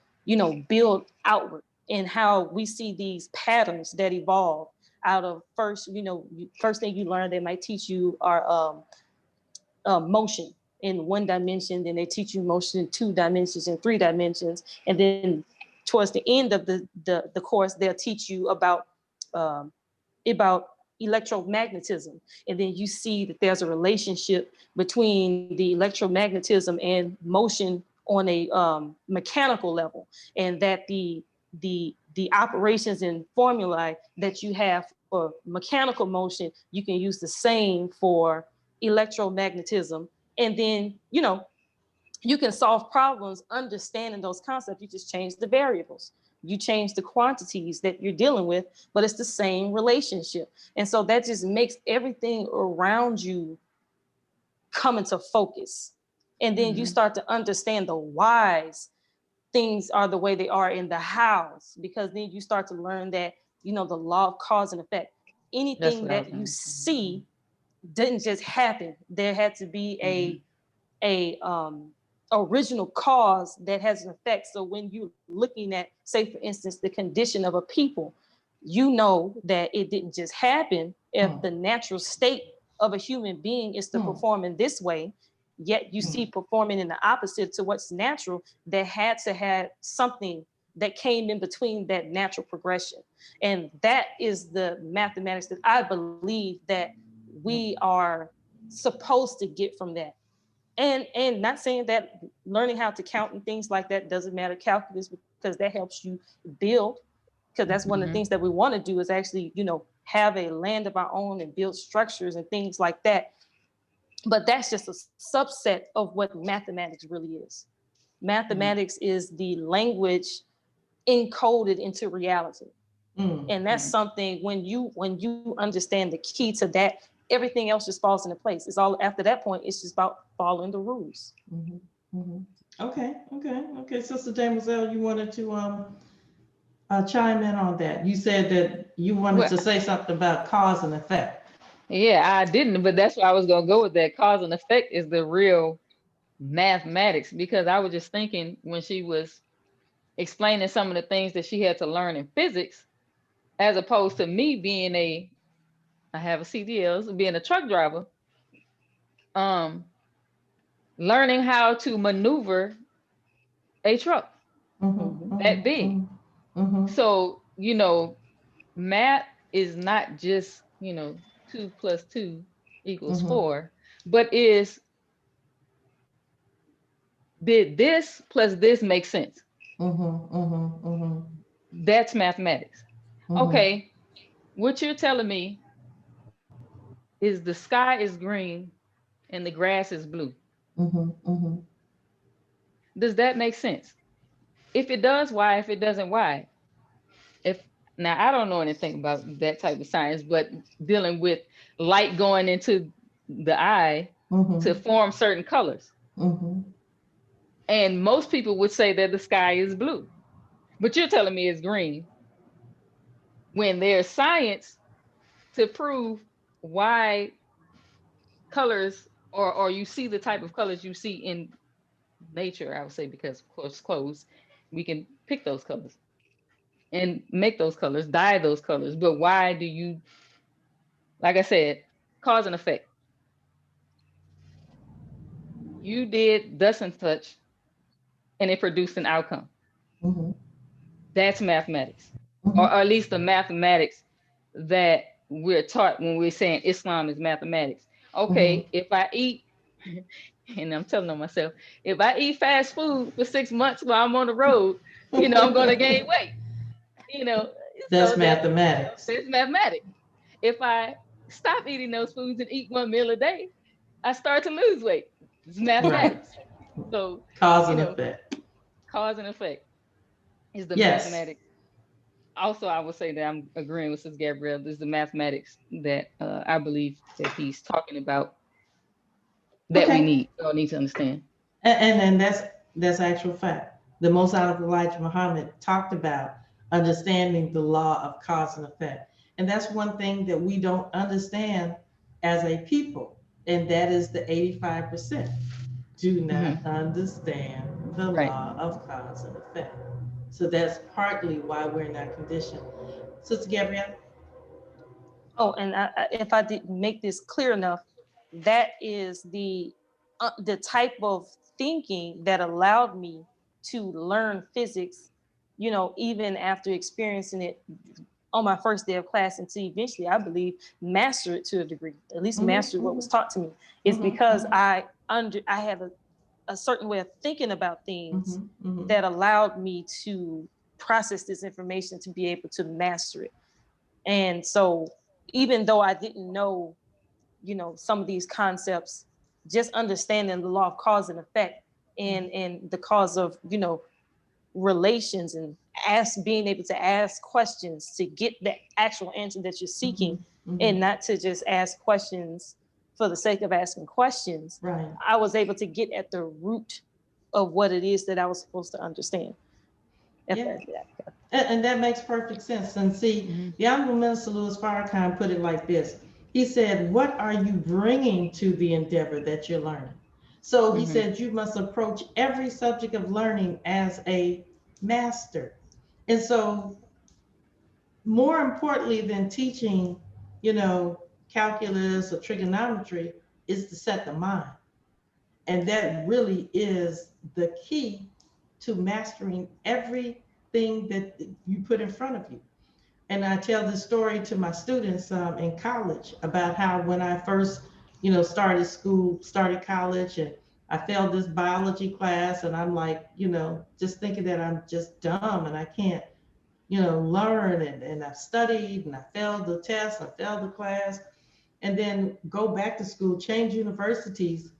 build outward, and how we see these patterns that evolve out of first thing you learn, they might teach you are motion in one dimension, then they teach you motion in 2 dimensions and 3 dimensions, and then towards the end of the course, they'll teach you about electromagnetism. And then you see that there's a relationship between the electromagnetism and motion on a mechanical level, and that the operations and formulae that you have for mechanical motion, you can use the same for electromagnetism. And then, you can solve problems understanding those concepts. You just change the variables. You change the quantities that you're dealing with, but it's the same relationship. And so that just makes everything around you come into focus. And then you start to understand the whys things are the way they are in the hows, because then you start to learn that, the law of cause and effect. Anything that you see didn't just happen. There had to be a original cause that has an effect. So when you're looking at, say, for instance, the condition of a people, you know that it didn't just happen. If the natural state of a human being is to perform in this way, yet you see performing in the opposite to what's natural, that had to have something that came in between that natural progression. And that is the mathematics that I believe that we are supposed to get from that. And not saying that learning how to count and things like that doesn't matter, calculus, because that helps you build, because that's one of the things that we want to do is actually, have a land of our own and build structures and things like that. But that's just a subset of what mathematics really is. Mathematics is the language encoded into reality. And that's something when you understand the key to that, everything else just falls into place. It's all after that point, it's just about following the rules. Okay. Sister Demoiselle, you wanted to chime in on that. You said that you wanted to say something about cause and effect. Yeah, I didn't, but that's why I was gonna go with that. Cause and effect is the real mathematics, because I was just thinking when she was explaining some of the things that she had to learn in physics, as opposed to me being I have a CDL, so being a truck driver, learning how to maneuver a truck that big. So, math is not just, 2 + 2 = 4, but did this plus this make sense? That's mathematics. Okay, what you're telling me is the sky is green and the grass is blue. Does that make sense? If it does, why? If it doesn't, why? Now, I don't know anything about that type of science, but dealing with light going into the eye to form certain colors. And most people would say that the sky is blue, but you're telling me it's green. When there's science to prove why colors, or you see the type of colors you see in nature, I would say, because of course clothes, we can pick those colors and make those colors, dye those colors. But why do you, like I said, cause and effect? You did thus and such, and it produced an outcome. That's mathematics, or at least the mathematics that we're taught when we're saying Islam is mathematics. Okay, if I eat, and I'm telling on myself, if I eat fast food for 6 months while I'm on the road, I'm going to gain weight. That's so mathematics. That's mathematics. If I stop eating those foods and eat 1 meal a day, I start to lose weight. It's mathematics. Right. So cause and effect. Cause and effect is the Yes. mathematics. Also, I would say that I'm agreeing with Sis Gabrielle. This is the mathematics that I believe that he's talking about, that we all need to understand. And that's actual fact. The Most Honorable Elijah Muhammad talked about understanding the law of cause and effect. And that's one thing that we don't understand as a people, and that is the 85% do not understand the law of cause and effect. So that's partly why we're in that condition. Sister Gabrielle? Oh, and if I didn't make this clear enough, that is the type of thinking that allowed me to learn physics, even after experiencing it on my first day of class, and to eventually, I believe, master it to a degree, at least master what was taught to me. It's because I have a certain way of thinking about things that allowed me to process this information to be able to master it. And so even though I didn't know, some of these concepts, just understanding the law of cause and effect and the cause of, relations, and being able to ask questions to get the actual answer that you're seeking, and not to just ask questions for the sake of asking questions. Right. I was able to get at the root of what it is that I was supposed to understand. And that makes perfect sense. And see, the Honorable Minister Louis Farrakhan put it like this. He said, what are you bringing to the endeavor that you're learning? So he said, you must approach every subject of learning as a master. And so more importantly than teaching, calculus or trigonometry, is to set the mind. And that really is the key to mastering everything that you put in front of you. And I tell this story to my students in college about how when I first, started college, and I failed this biology class, and I'm like, just thinking that I'm just dumb and I can't, learn, and I've studied and I failed the test, I failed the class, and then go back to school, change universities,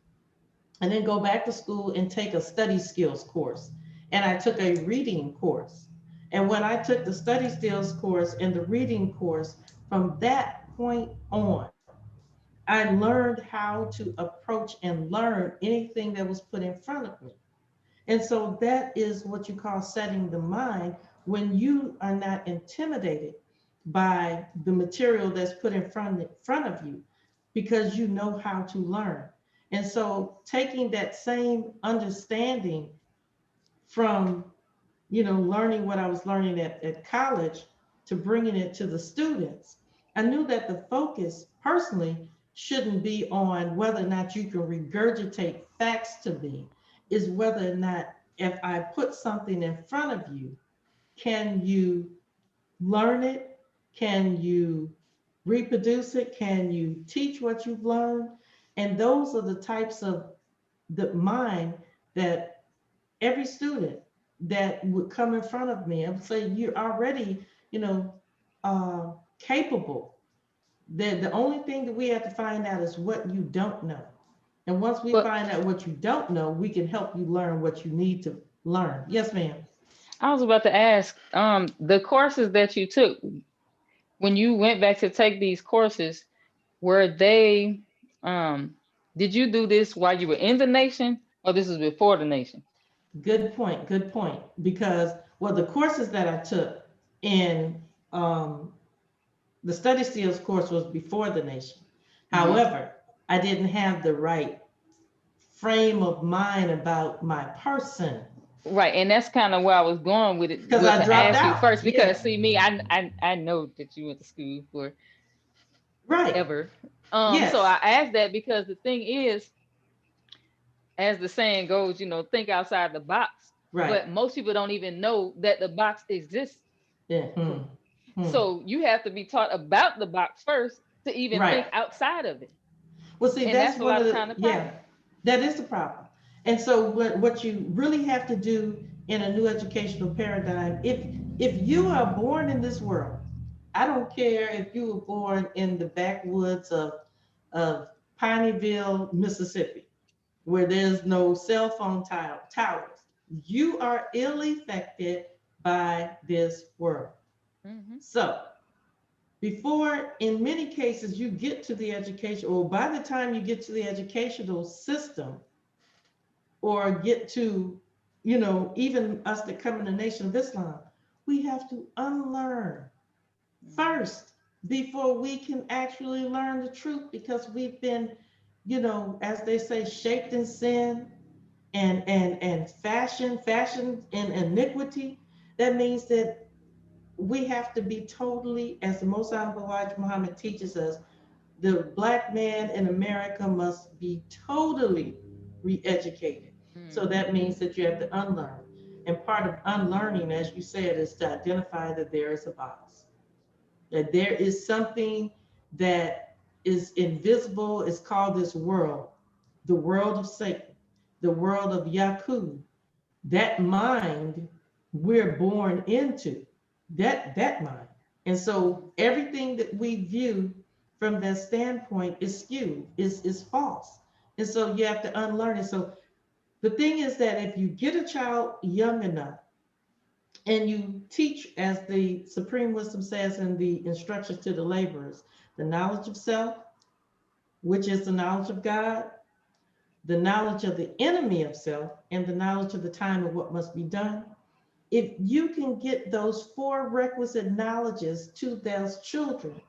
and then go back to school and take a study skills course. And I took a reading course. And when I took the study skills course and the reading course, from that point on, I learned how to approach and learn anything that was put in front of me. And so that is what you call setting the mind, when you are not intimidated by the material that's put in front of you, because you know how to learn. And so taking that same understanding from, learning what I was learning at college to bringing it to the students, I knew that the focus personally shouldn't be on whether or not you can regurgitate facts to me, is whether or not, if I put something in front of you, can you learn it? Can you reproduce it? Can you teach what you've learned? And those are the types of the mind that every student that would come in front of me and say, you're already, you know, capable. The only thing that we have to find out is what you don't know. And once we But find out what you don't know, we can help you learn what you need to learn. Yes, ma'am. I was about to ask, the courses that you took when you went back to take these courses, were they, did you do this while you were in the nation, or this is before the nation? Good point. Good point. Because, well, the courses that I took in the study skills course was before the nation. However, I didn't have the right frame of mind about my person, Right, and that's kind of where I was going with it, because I to dropped ask you out. first, Yeah, because see me, I know that you went to school for right. ever. So Yes. I asked that because the thing is, as the saying goes, think outside the box. Right. But most people don't even know that the box exists. Yeah. So you have to be taught about the box first to even Right. think outside of it. Well, see, And that's that's a one lot of of the, time the yeah, problem. that is the problem. And so what you really have to do in a new educational paradigm, if you are born in this world, I don't care if you were born in the backwoods of Pineyville, Mississippi, where there's no cell phone towers, you are ill affected by this world. Mm-hmm. So before, in many cases, you get to the education, or by the time you get to the educational system, or get to, even us that come in the Nation of Islam, we have to unlearn first before we can actually learn the truth, because we've been, as they say, shaped in sin and fashion in iniquity. That means that we have to be totally, as the Most Honorable Elijah Muhammad teaches us, the Black man in America must be totally re-educated. So Mm-hmm. that means that you have to unlearn. And part of unlearning, as you said, is to identify that there is a box, that there is something that is invisible. It's called this world, the world of Satan, the world of Yakub, that mind we're born into, that mind. And so everything that we view from that standpoint is skewed, is false. And so you have to unlearn it. So the thing is that if you get a child young enough and you teach, as the Supreme Wisdom says in the instructions to the laborers, the knowledge of self, which is the knowledge of God, the knowledge of the enemy of self, and the knowledge of the time of what must be done. If you can get those four requisite knowledges to those children,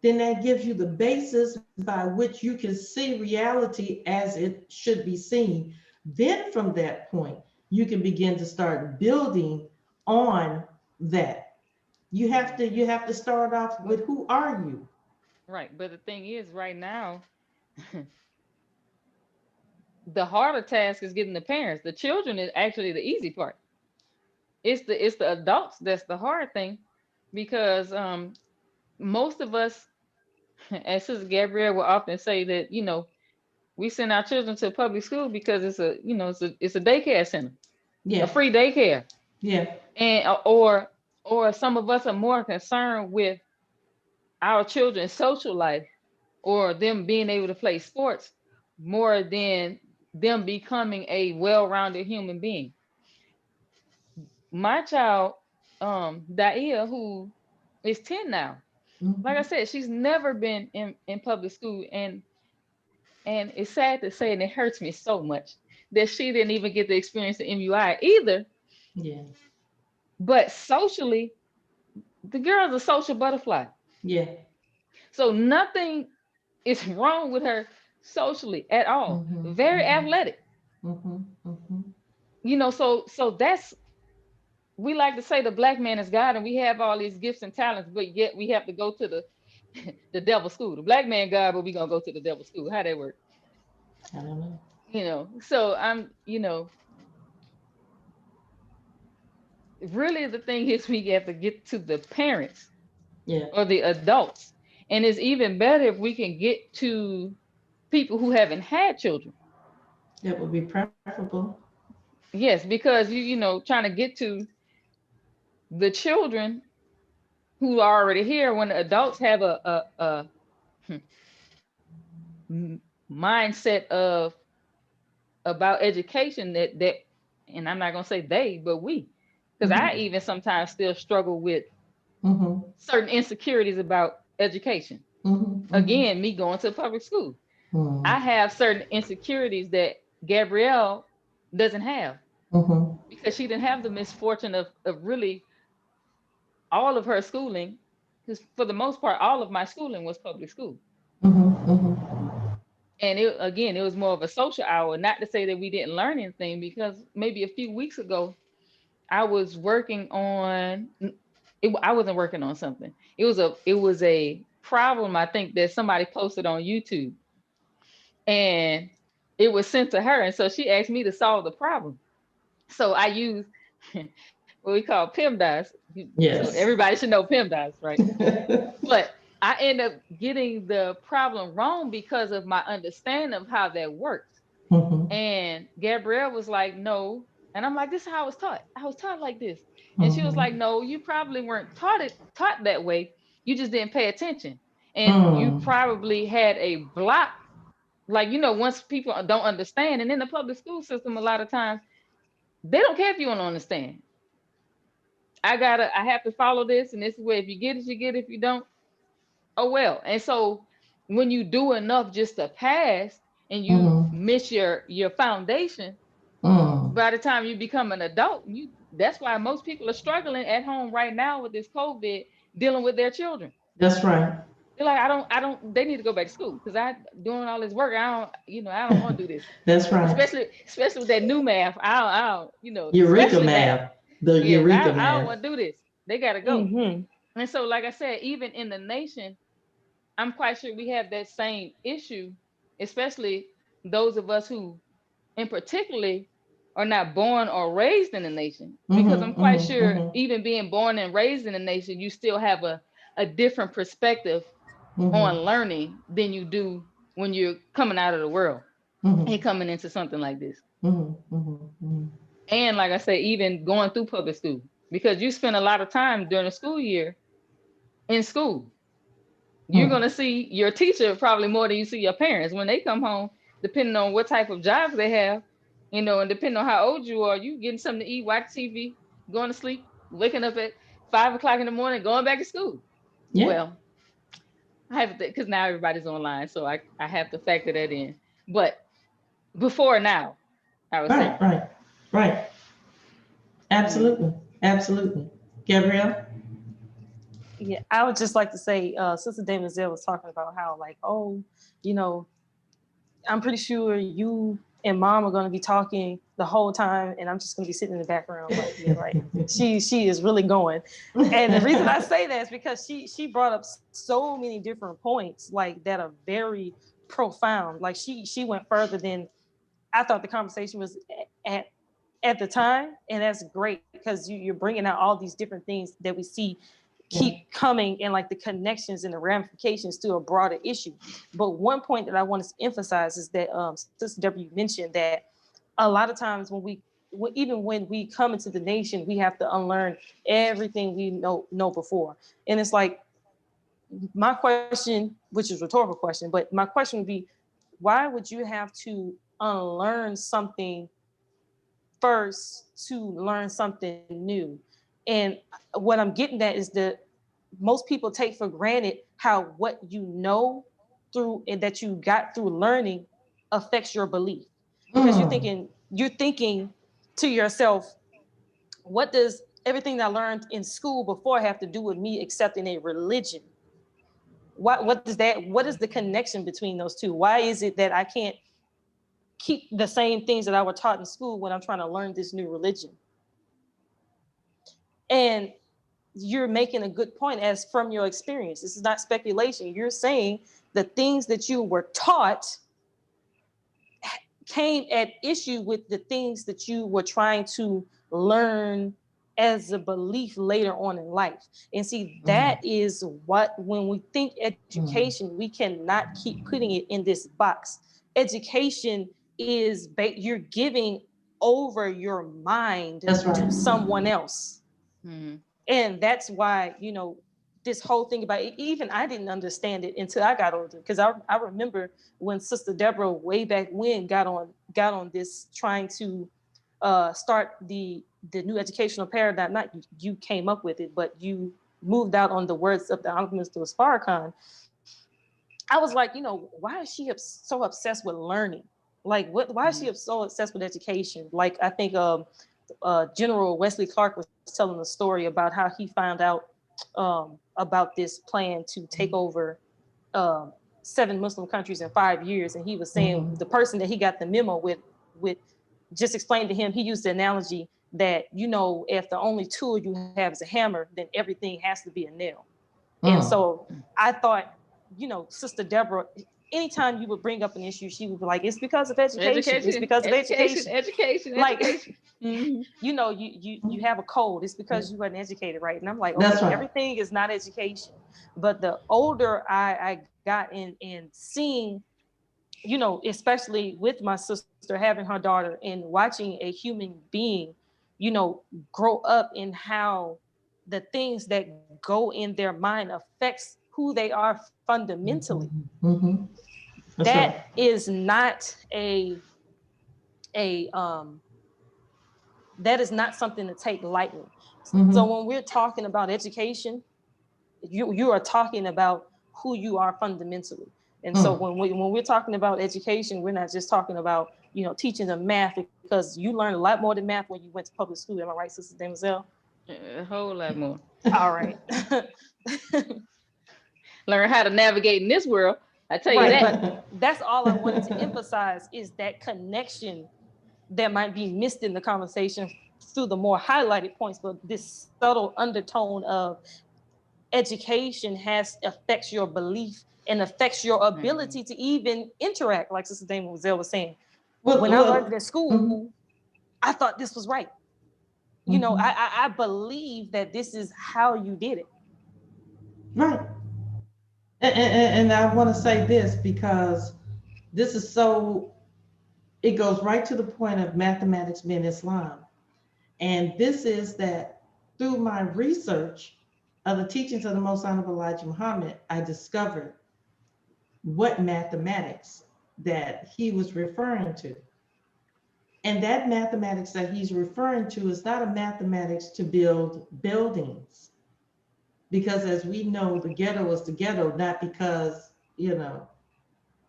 then that gives you the basis by which you can see reality as it should be seen. Then from that point, you can begin to start building on that. You have to start off with, who are you? Right. But the thing is, right now, the harder task is getting the parents. The children is actually the easy part. It's the adults that's the hard thing, because most of us, as Sister Gabrielle will often say, that we send our children to public school because it's a daycare center, a Yeah, free daycare. yeah, And or some of us are more concerned with our children's social life, or them being able to play sports, more than them becoming a well-rounded human being. My child Daia, who is 10 now. Like I said, she's never been in public school, and it's sad to say, and it hurts me so much that she didn't even get to experience the MUI either. Yeah. But socially, the girl's a social butterfly. Yeah. So nothing is wrong with her socially at all. Very athletic. You know, so that's, we like to say the black man is God and we have all these gifts and talents, but yet we have to go to the devil school. The black man God, but we gonna go to the devil school. How that work? I don't know. You know, so I'm, you know, really the thing is we have to get to the parents, Yeah. or the adults. And it's even better if we can get to people who haven't had children. That would be preferable. Yes, because you know, trying to get to the children who are already here, when the adults have a mindset of about education that and I'm not gonna say they, but we, because I even sometimes still struggle with certain insecurities about education. Again, me going to public school, I have certain insecurities that Gabrielle doesn't have, because she didn't have the misfortune of really all of her schooling, because for the most part, all of my schooling was public school. And it was more of a social hour, not to say that we didn't learn anything, because maybe a few weeks ago, I was working on, I wasn't working on something. It was a problem, I think, that somebody posted on YouTube, and it was sent to her. And so she asked me to solve the problem. So I used what we call PEMDAS. Yes. So everybody should know PEMDAS, right? But I end up getting the problem wrong because of my understanding of how that works. And Gabrielle was like, no. And I'm like, this is how I was taught. I was taught like this. And she was like, no, you probably weren't taught that way. You just didn't pay attention. And you probably had a block. Like, you know, once people don't understand, and in the public school system, a lot of times, they don't care if you don't understand. I have to follow this, and this is where if you get it, you get it. If you don't, oh well. And so when you do enough just to pass and you miss your foundation, by the time you become an adult, that's why most people are struggling at home right now with this COVID, dealing with their children. That's right. They're like, I don't, they need to go back to school, because I doing all this work. I don't want to do this. That's right. Especially with that new math. I don't, you know, Eureka math. The Eureka math. I don't want to do this. They got to go. And so, like I said, even in the nation, I'm quite sure we have that same issue, especially those of us who, in particularly, are not born or raised in the nation. Because I'm quite sure even being born and raised in the nation, you still have a different perspective on learning than you do when you're coming out of the world and coming into something like this. And like I say, even going through public school, because you spend a lot of time during the school year in school. You're going to see your teacher probably more than you see your parents when they come home, depending on what type of jobs they have, you know, and depending on how old you are, you getting something to eat, watch TV, going to sleep, waking up at 5 o'clock in the morning, going back to school. Yeah. Well, I have to, because now everybody's online, so I have to factor that in. But before now, I would say. Right. Absolutely. Gabrielle? Yeah, I would just like to say, Sister Damazelle was talking about how, like, oh, you know, I'm pretty sure you and Mom are going to be talking the whole time, and I'm just going to be sitting in the background, like, yeah, right. She is really going, and the reason I say that is because she brought up so many different points, like, that are very profound. Like, she went further than I thought the conversation was at the time, and that's great because you're bringing out all these different things that we see keep coming, and like the connections and the ramifications to a broader issue. But one point that I want to emphasize is that Sister W mentioned that a lot of times even when we come into the nation, we have to unlearn everything we know before. And it's like, my question, which is a rhetorical question, but my question would be, why would you have to unlearn something first to learn something new? And what I'm getting at is that most people take for granted how what you know through and that you got through learning affects your belief. Because you're thinking to yourself, what does everything I learned in school before have to do with me accepting a religion? What is the connection between those two? Why is it that I can't keep the same things that I was taught in school when I'm trying to learn this new religion? And you're making a good point as from your experience. This is not speculation. You're saying the things that you were taught came at issue with the things that you were trying to learn as a belief later on in life. And see, that is what, when we think education, we cannot keep putting it in this box. Education is, you're giving over your mind to someone else. And that's why, this whole thing about it, even I didn't understand it until I got older. Because I remember when Sister Deborah way back when got on this trying to start the new educational paradigm. Not you came up with it, but you moved out on the words of the Honorable Minister Louis Farrakhan. I was like, why is she so obsessed with learning? Like, why is she so obsessed with education? Like, I think General Wesley Clark was telling a story about how he found out about this plan to take over 7 Muslim countries in 5 years. And he was saying the person that he got the memo with just explained to him, he used the analogy that, if the only tool you have is a hammer, then everything has to be a nail. And so I thought, Sister Deborah, anytime you would bring up an issue, she would be like, it's because of education. It's because of education. Like, you have a cold. It's because you weren't educated, right? And I'm like, okay, everything is not education. But the older I got in seeing, especially with my sister having her daughter and watching a human being, grow up in how the things that go in their mind affects who they are fundamentally. That is not that is not something to take lightly. So when we're talking about education, you are talking about who you are fundamentally. And so when we're talking about education, we're not just talking about, teaching them math, because you learn a lot more than math when you went to public school. Am I right, Sister Demoiselle? A whole lot more. All right. Learn how to navigate in this world. I tell you that. But that's all I wanted to emphasize, is that connection that might be missed in the conversation through the more highlighted points, but this subtle undertone of education affects your belief and affects your ability to even interact, like Sister Demoiselle was saying. When I learned it at school, I thought this was right. I believe that this is how you did it. Right. And I want to say this, because this is it goes right to the point of mathematics being Islam. And this is that through my research of the teachings of the Most Honorable Elijah Muhammad, I discovered what mathematics that he was referring to. And that mathematics that he's referring to is not a mathematics to build buildings. Because as we know, the ghetto is the ghetto, not because,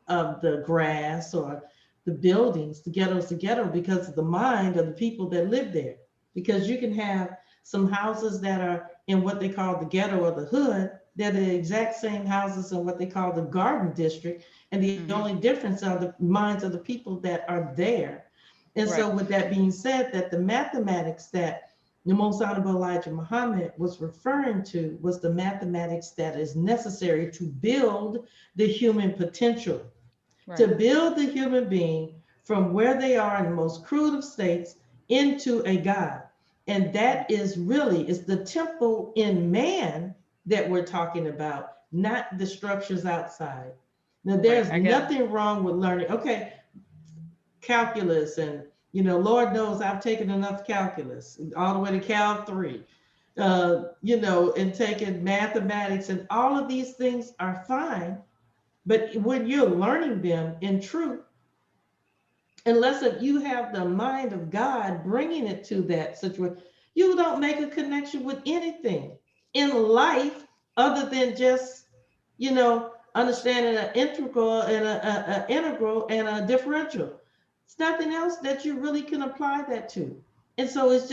of the grass or the buildings. The ghetto is the ghetto because of the mind of the people that live there. Because you can have some houses that are in what they call the ghetto or the hood, they're the exact same houses in what they call the garden district. And the only difference are the minds of the people that are there. And so with that being said, that the mathematics that the Most Honorable Elijah Muhammad was referring to was the mathematics that is necessary to build the human potential, to build the human being from where they are in the most crude of states into a God. And that is the temple in man that we're talking about, not the structures outside. Now, there's nothing wrong with learning, calculus, and Lord knows I've taken enough calculus all the way to Cal 3, and taking mathematics, and all of these things are fine. But when you're learning them in truth, unless if you have the mind of God bringing it to that situation, You don't make a connection with anything in life other than just, understanding an integral and a integral and a differential. It's nothing else that you really can apply that to. And so it's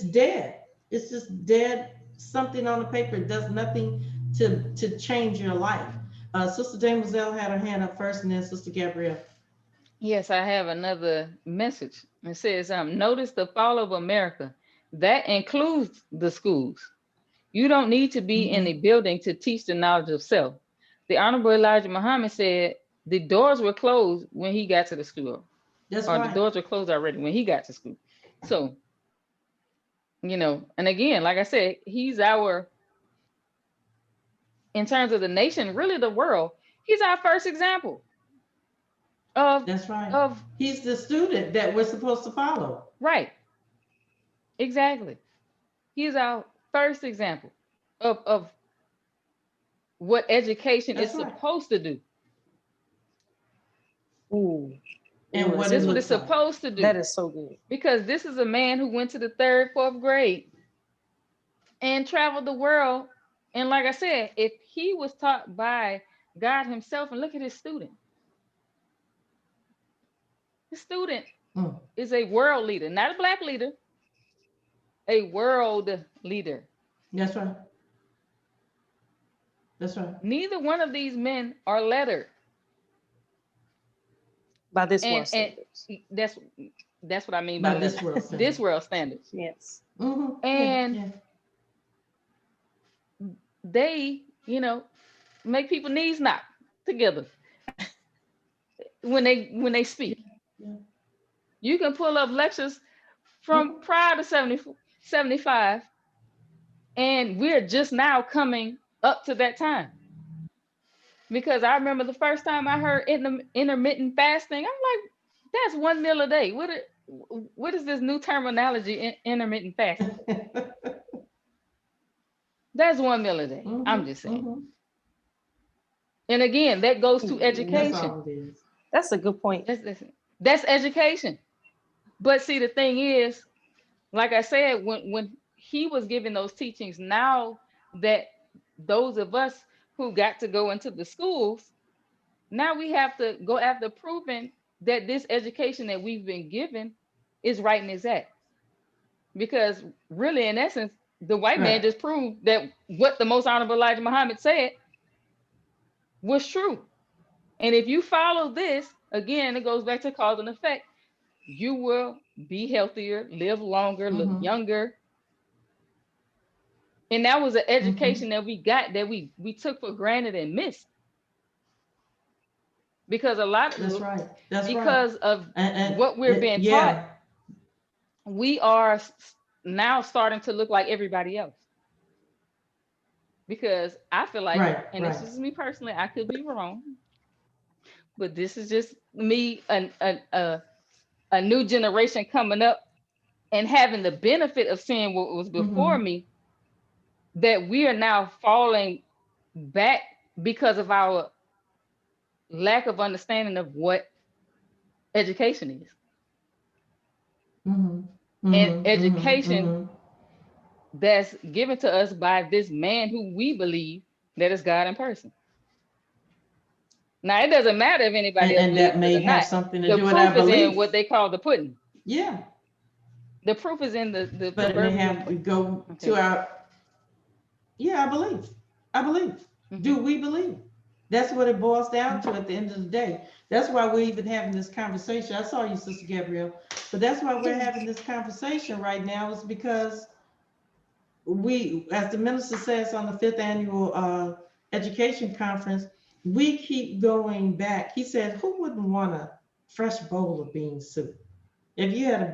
dead. It's just dead, something on the paper. It does nothing to change your life. Sister Demoiselle had her hand up first, and then Sister Gabrielle. Yes, I have another message. It says, notice the fall of America. That includes the schools. You don't need to be in a building to teach the knowledge of self. The Honorable Elijah Muhammad said the doors were closed when he got to the school. That's or right. The doors were closed already when he got to school. So, and again, like I said, he's in terms of the nation, really the world, he's our first example of. That's right. He's the student that we're supposed to follow. Right. Exactly. He's our first example of what education is supposed to do. Ooh. And this is what it's supposed to do. That is so good. Because this is a man who went to the 3rd, 4th grade and traveled the world. And like I said, if he was taught by God himself, and look at his student. His student is a world leader, not a Black leader, a world leader. That's right. That's right. Neither one of these men are lettered. By this world standards. That's what I mean by this world standards. This world standards. Yes. And they, make people knees knock together when they speak. Yeah. You can pull up lectures from prior to 75, and we're just now coming up to that time. Because I remember the first time I heard intermittent fasting, I'm like, that's 1 meal a day. What is this new terminology, intermittent fasting? That's 1 meal a day. I'm just saying. And again, that goes to education. That's a good point. That's education. But see, the thing is, like I said, when he was giving those teachings, now that those of us who got to go into the schools, now we have to go after proving that this education that we've been given is right and exact. Because really, in essence, the white man just proved that what the Most Honorable Elijah Muhammad said was true. And if you follow this, again, it goes back to cause and effect. You will be healthier, live longer, look younger. And that was an education that we got that we took for granted and missed. Because a lot of of what we're being taught, we are now starting to look like everybody else. Because I feel like, and this is me personally, I could be wrong, but this is just me, a new generation coming up and having the benefit of seeing what was before me, that we are now falling back because of our lack of understanding of what education is. And education that's given to us by this man who we believe that is God in person. Now, it doesn't matter if anybody else and that may have something to do with our belief. The proof is in what they call the pudding. Yeah. The proof is in the but it may have to go to our. Yeah, I believe. Do we believe? That's what it boils down to at the end of the day. That's why we're even having this conversation. I saw you, Sister Gabrielle, but that's why we're having this conversation right now, is because we, as the minister says on the 5th annual education conference, we keep going back. He said, who wouldn't want a fresh bowl of bean soup? If you had a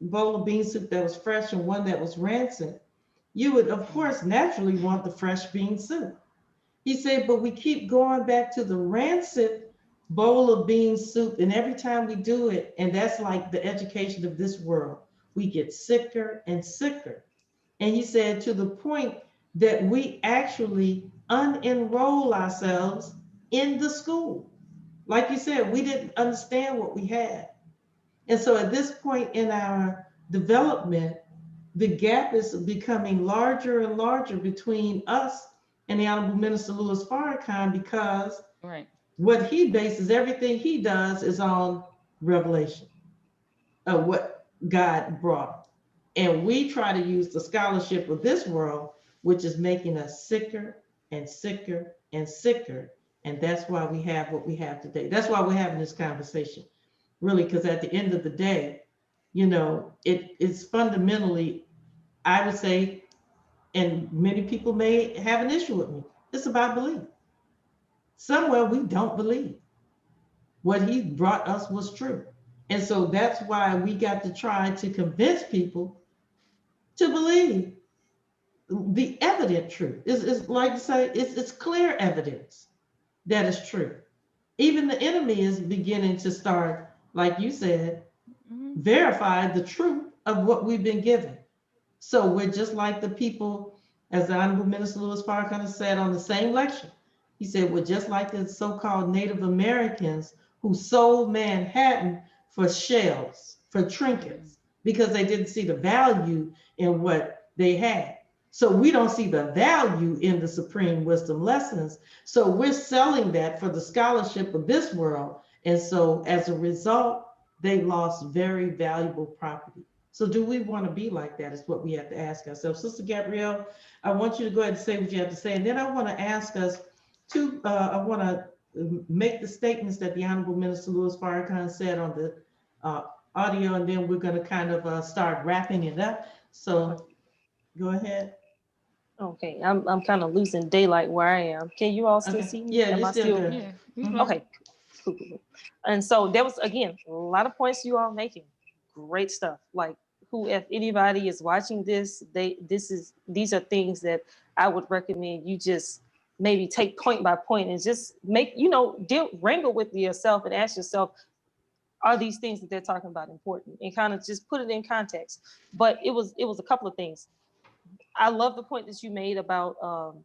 bowl of bean soup that was fresh and one that was rancid, you would, of course, naturally want the fresh bean soup. He said, but we keep going back to the rancid bowl of bean soup, and every time we do it, and that's like the education of this world, we get sicker and sicker. And he said, to the point that we actually unenroll ourselves in the school. Like you said, we didn't understand what we had. And so at this point in our development, the gap is becoming larger and larger between us and the Honorable Minister Louis Farrakhan, because Right. what he bases everything he does is on revelation of what God brought. And we try to use the scholarship of this world, which is making us sicker and sicker and sicker. And that's why we have what we have today. That's why we're having this conversation, really, because at the end of the day, you know, it is fundamentally, I would say, and many people may have an issue with me, it's about belief. Somewhere we don't believe what he brought us was true. And so that's why we got to try to convince people to believe the evident truth. It's like to say, it's clear evidence that is true. Even the enemy is beginning to start, like you said, verify the truth of what we've been given. So we're just like the people, as the Honorable Minister Louis Farrakhan said on the same lecture. He said, we're just like the so-called Native Americans who sold Manhattan for shells, for trinkets, because they didn't see the value in what they had. So we don't see the value in the supreme wisdom lessons. So we're selling that for the scholarship of this world. And so as a result, they lost very valuable property. So do we want to be like that is what we have to ask ourselves. Sister Gabrielle, I want you to go ahead and say what you have to say. And then I want to ask us to, I want to make the statements that the Honorable Minister Louis Farrakhan said on the audio, and then we're going to kind of start wrapping it up. So go ahead. Okay, I'm kind of losing daylight where I am. Can you all still see me? Yeah, Am you're I still good. Yeah. Mhm. Okay, cool. And so there was, again, a lot of points you all making. Great stuff. Like, who, if anybody is watching this, these are things that I would recommend you just maybe take point by point and just make, wrangle with yourself and ask yourself, are these things that they're talking about important? And kind of just put it in context. But it was a couple of things. I love the point that you made about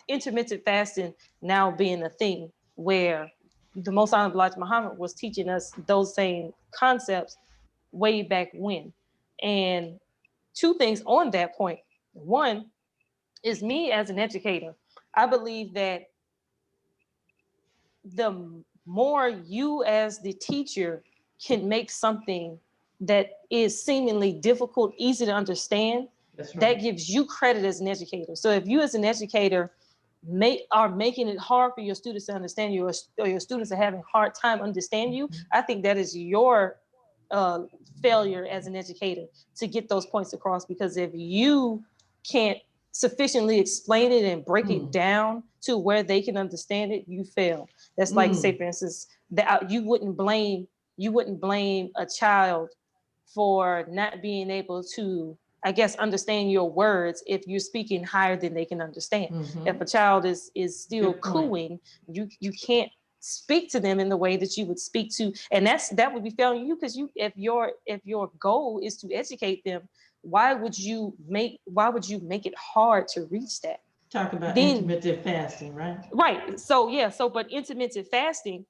intermittent fasting now being a thing, where the Most Honorable Elijah Muhammad was teaching us those same concepts way back when. And two things on that point. One is, me as an educator, I believe that the more you as the teacher can make something that is seemingly difficult easy to understand, That's right. that gives you credit as an educator. So if you as an educator are making it hard for your students to understand you, or your students are having a hard time understanding you, I think that is your failure as an educator to get those points across. Because if you can't sufficiently explain it and break it down to where they can understand it, you fail. That's like, say for instance, that you wouldn't blame a child for not being able to, I guess, understand your words if you're speaking higher than they can understand. If a child is still cooing, you can't speak to them in the way that you would speak to, and that would be failing you, because if your goal is to educate them, why would you make it hard to reach that? Talk about intermittent fasting, right? Right. So but intermittent fasting,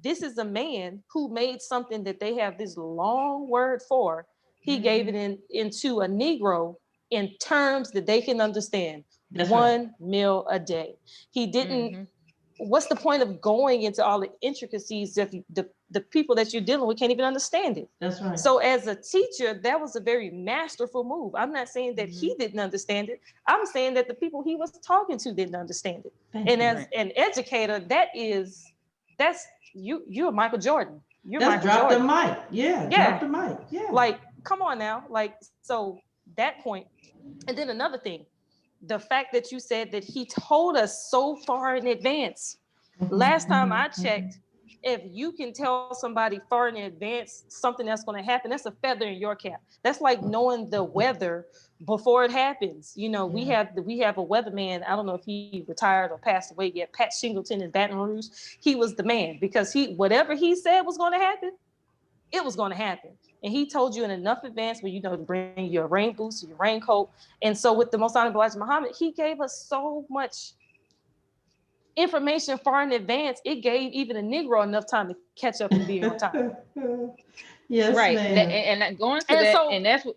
this is a man who made something that they have this long word for. He gave it into a Negro in terms that they can understand. That's one meal a day. He didn't. What's the point of going into all the intricacies if the people that you're dealing with can't even understand it? That's right. So as a teacher, that was a very masterful move. I'm not saying that he didn't understand it. I'm saying that the people he was talking to didn't understand it. As an educator, that's you're Michael Jordan. That's drop the mic. Yeah, drop the mic. Yeah. Like, come on now. Like, so that point. And then another thing, the fact that you said that he told us so far in advance. Last time I checked, if you can tell somebody far in advance something that's going to happen, that's a feather in your cap. That's like knowing the weather before it happens. We have a weatherman. I don't know if he retired or passed away yet. Pat Shingleton in Baton Rouge. He was the man, because whatever he said was going to happen, it was going to happen. And he told you in enough advance where to bring your rain boots, your raincoat. And so with the Most Honorable Elijah Muhammad, he gave us so much information far in advance. It gave even a Negro enough time to catch up and be on time. Yes, right. ma'am. And going to that, so, and that's what.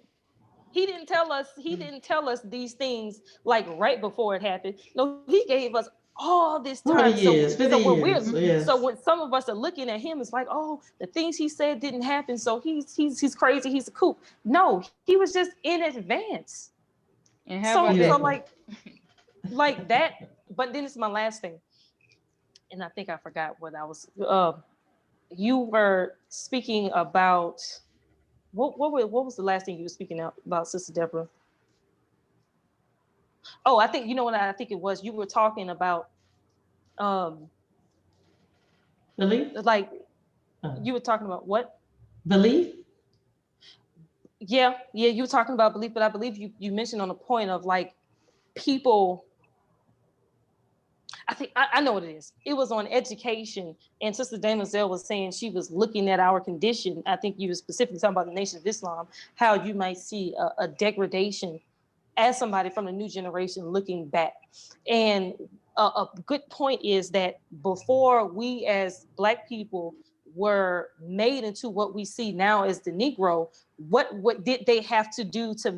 he didn't tell us these things like right before it happened. No, he gave us all this 40 time. years, 50 years, yes. So when some of us are looking at him, it's like, oh, the things he said didn't happen, so he's crazy, he's a kook. No, he was just in advance. And how about So that? like that. But then it's my last thing, and I think I forgot what I was. You were speaking about what was the last thing you were speaking about, Sister Deborah? Oh, I think you know what I think it was. You were talking about Belief? like you were talking about what? Belief? Yeah, you were talking about belief, but I believe you mentioned on the point of like people. I think I know what it is. It was on education, and Sister Dana Zell was saying she was looking at our condition. I think you were specifically talking about the Nation of Islam, how you might see a degradation as somebody from the new generation looking back. And a good point is that before we as Black people were made into what we see now as the Negro, what did they have to do to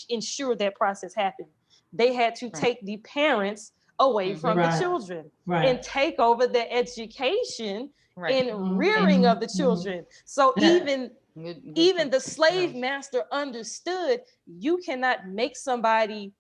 ensure that process happened? They had to take the parents away from the children and take over the education and rearing of the children. So even the slave master understood you cannot make somebody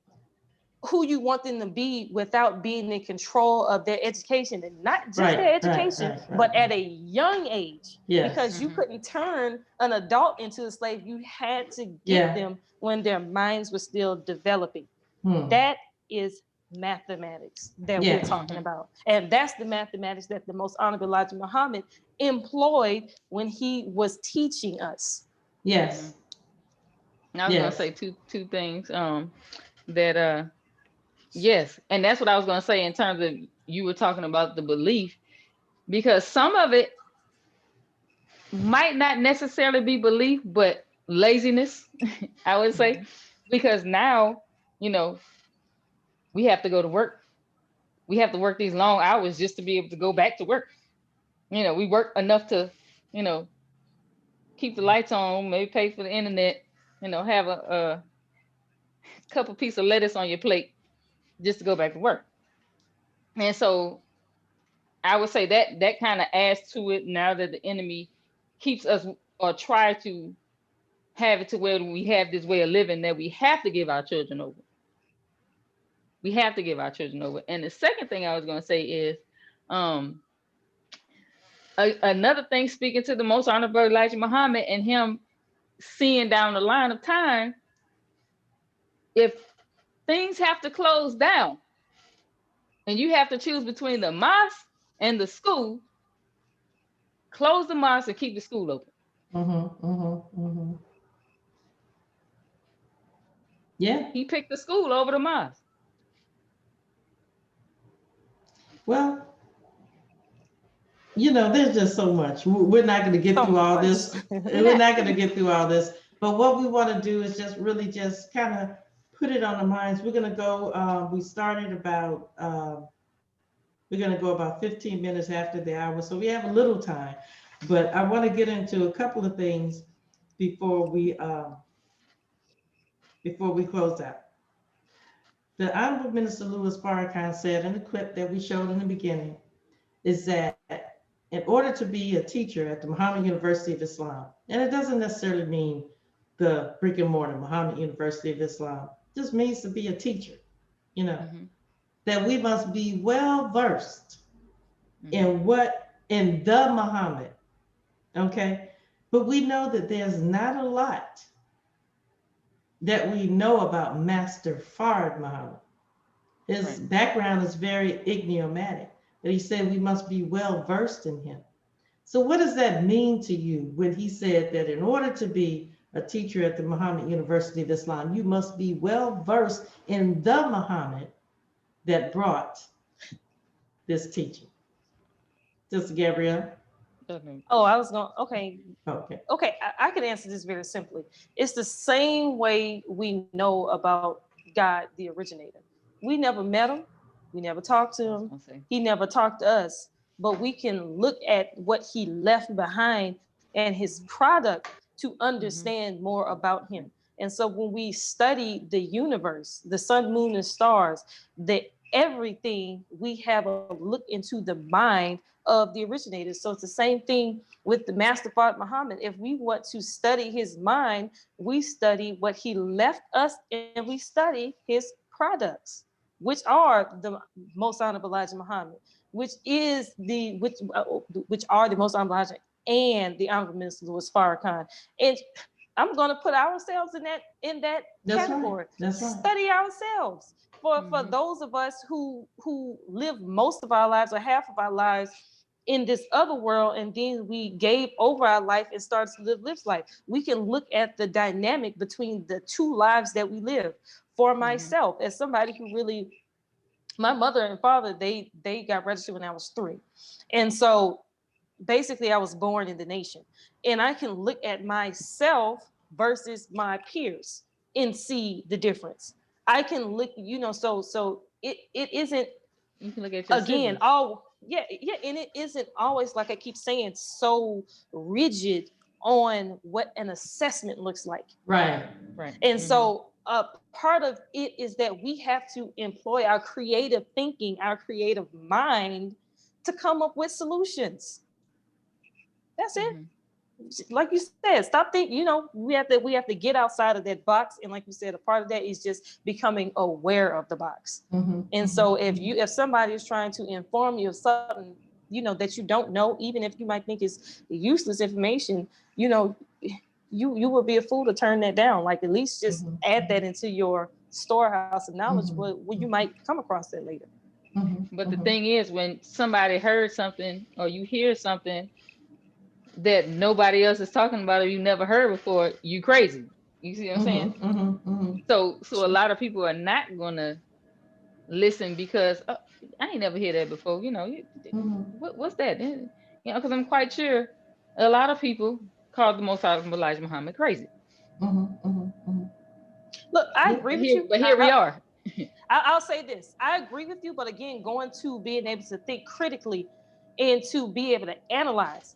who you want them to be without being in control of their education, and not just their education, but at a young age. Yes. Because you couldn't turn an adult into a slave. You had to get them when their minds were still developing. That is mathematics that we're talking about. And that's the mathematics that the Most Honorable Elijah Muhammad employed when he was teaching us. Yes. I was gonna say two things. That yes, and that's what I was gonna say in terms of you were talking about the belief, because some of it might not necessarily be belief, but laziness, I would say, because now, you know, we have to go to work. We have to work these long hours just to be able to go back to work. You know, we work enough to, you know, keep the lights on, maybe pay for the internet, you know, have a couple pieces of lettuce on your plate just to go back to work. And so I would say that kind of adds to it now that the enemy keeps us or try to have it to where we have this way of living that we have to give our children over. We have to give our children over. And the second thing I was going to say is another thing, speaking to the Most Honorable Elijah Muhammad and him seeing down the line of time, if things have to close down and you have to choose between the mosque and the school, close the mosque and keep the school open. Yeah. He picked the school over the mosque. Well, you know, there's just so much. We're not going to get through all this. We're not going to get through all this. But what we want to do is just really just kind of put it on the minds. We're going to go, we started about, we're going to go about 15 minutes after the hour. So we have a little time. But I want to get into a couple of things before we close out. The Honorable Minister Louis Farrakhan said in the clip that we showed in the beginning is that in order to be a teacher at the Muhammad University of Islam, and it doesn't necessarily mean the brick and mortar Muhammad University of Islam, it just means to be a teacher, you know, that we must be well versed in the Muhammad, okay? But we know that there's not a lot that we know about Master Fard Muhammad. His background is very enigmatic, but he said we must be well versed in him. So what does that mean to you when he said that in order to be a teacher at the Muhammad University of Islam, you must be well versed in the Muhammad that brought this teaching? Sister Gabrielle? Oh, I was going, okay. Okay, I can answer this very simply. It's the same way we know about God, the originator. We never met him. We never talked to him. He never talked to us. But we can look at what he left behind and his product to understand more about him. And so when we study the universe, the sun, moon, and stars, everything, we have a look into the mind of the originators. So it's the same thing with the Master Fard Muhammad. If we want to study his mind, we study what he left us, and we study his products, which are the Most Honorable Elijah Muhammad, which are the Most Honorable Elijah and the Honorable Minister Louis Farrakhan. And I'm going to put ourselves in that That's category. right. That's right. Study ourselves. For those of us who live most of our lives or half of our lives in this other world, and then we gave over our life and started to live this life, we can look at the dynamic between the two lives that we live. For myself, as somebody who really, my mother and father, they got registered when I was 3. And so basically I was born in the nation, and I can look at myself versus my peers and see the difference. I can look, so it isn't, You can look at your again, siblings. and it isn't always, like I keep saying, so rigid on what an assessment looks like. Right. Right. And so part of it is that we have to employ our creative thinking, our creative mind, to come up with solutions. That's it. Like you said, stop thinking, we have to get outside of that box. And like you said, a part of that is just becoming aware of the box. And so if somebody is trying to inform you of something, that you don't know, even if you might think it's useless information, you would be a fool to turn that down. Like, at least just add that into your storehouse of knowledge, where you might come across that later. But the thing is, when somebody heard something or you hear something that nobody else is talking about or you never heard before, you crazy. You see what I'm saying? So a lot of people are not gonna listen because I ain't never hear that before. What's that? Because I'm quite sure a lot of people called the Most Honorable Elijah Muhammad crazy. Look, I agree with you. But here we are. I'll say this. I agree with you, but again, going to being able to think critically and to be able to analyze.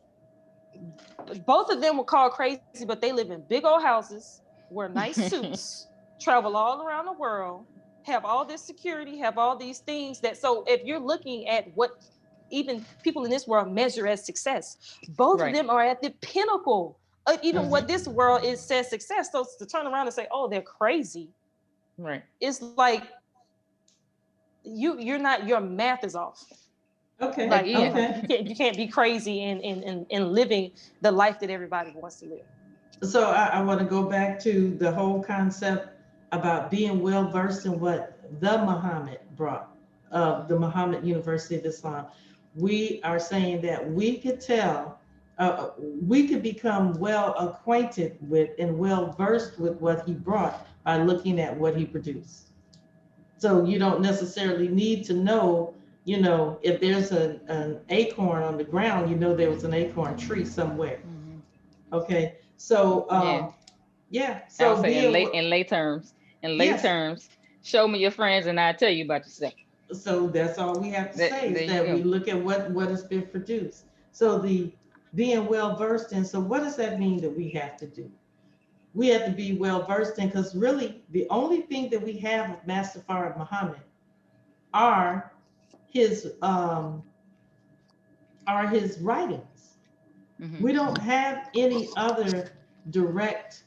Both of them were called crazy, but they live in big old houses, wear nice suits, travel all around the world, have all this security, have all these things so if you're looking at what even people in this world measure as success, both of them are at the pinnacle of even what this world says success. So to turn around and say, oh, they're crazy. Right. It's like you're not, your math is off. Okay. Like, okay. You can't be crazy in living the life that everybody wants to live. So I want to go back to the whole concept about being well versed in what the Muhammad brought, the Muhammad University of Islam. We are saying that we could tell, we could become well acquainted with and well versed with what he brought by looking at what he produced. So you don't necessarily need to know, if there's an acorn on the ground, there was an acorn tree somewhere. Okay. So, So I'll say in lay terms, show me your friends and I'll tell you about yourself. So that's all we have to say is that we look at what has been produced. So the being well versed in, so what does that mean that we have to do? We have to be well versed in, because really the only thing that we have of Master Fard Muhammad are his writings. We don't have any other direct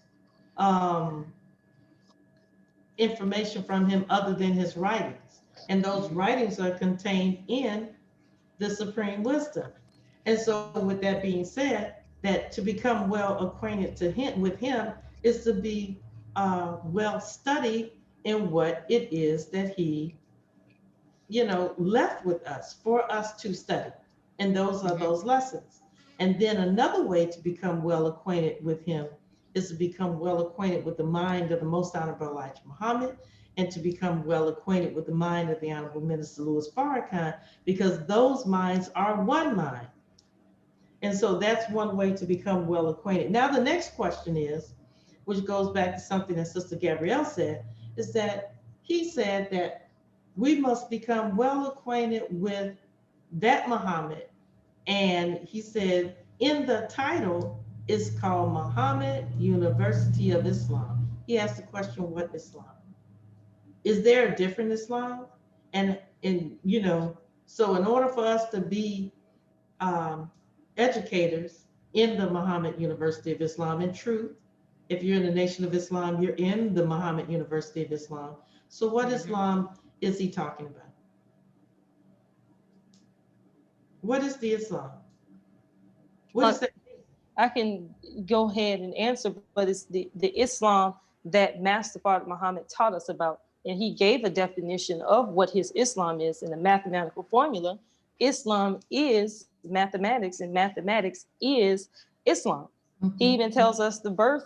information from him other than his writings. And those writings are contained in the Supreme Wisdom. And so with that being said, that to become well acquainted with him is to be well studied in what it is that he, left with us for us to study. And those are those lessons. And then another way to become well acquainted with him is to become well acquainted with the mind of the Most Honorable Elijah Muhammad, and to become well acquainted with the mind of the Honorable Minister Louis Farrakhan, because those minds are one mind. And so that's one way to become well acquainted. Now, the next question is, which goes back to something that Sister Gabrielle said, is that he said that we must become well acquainted with that Muhammad. And he said in the title, it's called Muhammad University of Islam. he asked the question, what Islam? Is there a different Islam? And so in order for us to be educators in the Muhammad University of Islam, in truth, if you're in the Nation of Islam, you're in the Muhammad University of Islam. So what Islam is he talking about? What is the Islam? What is that? I can go ahead and answer, but it's the Islam that Master Father Muhammad taught us about. And he gave a definition of what his Islam is in a mathematical formula. Islam is mathematics, and mathematics is Islam. He even tells us the birth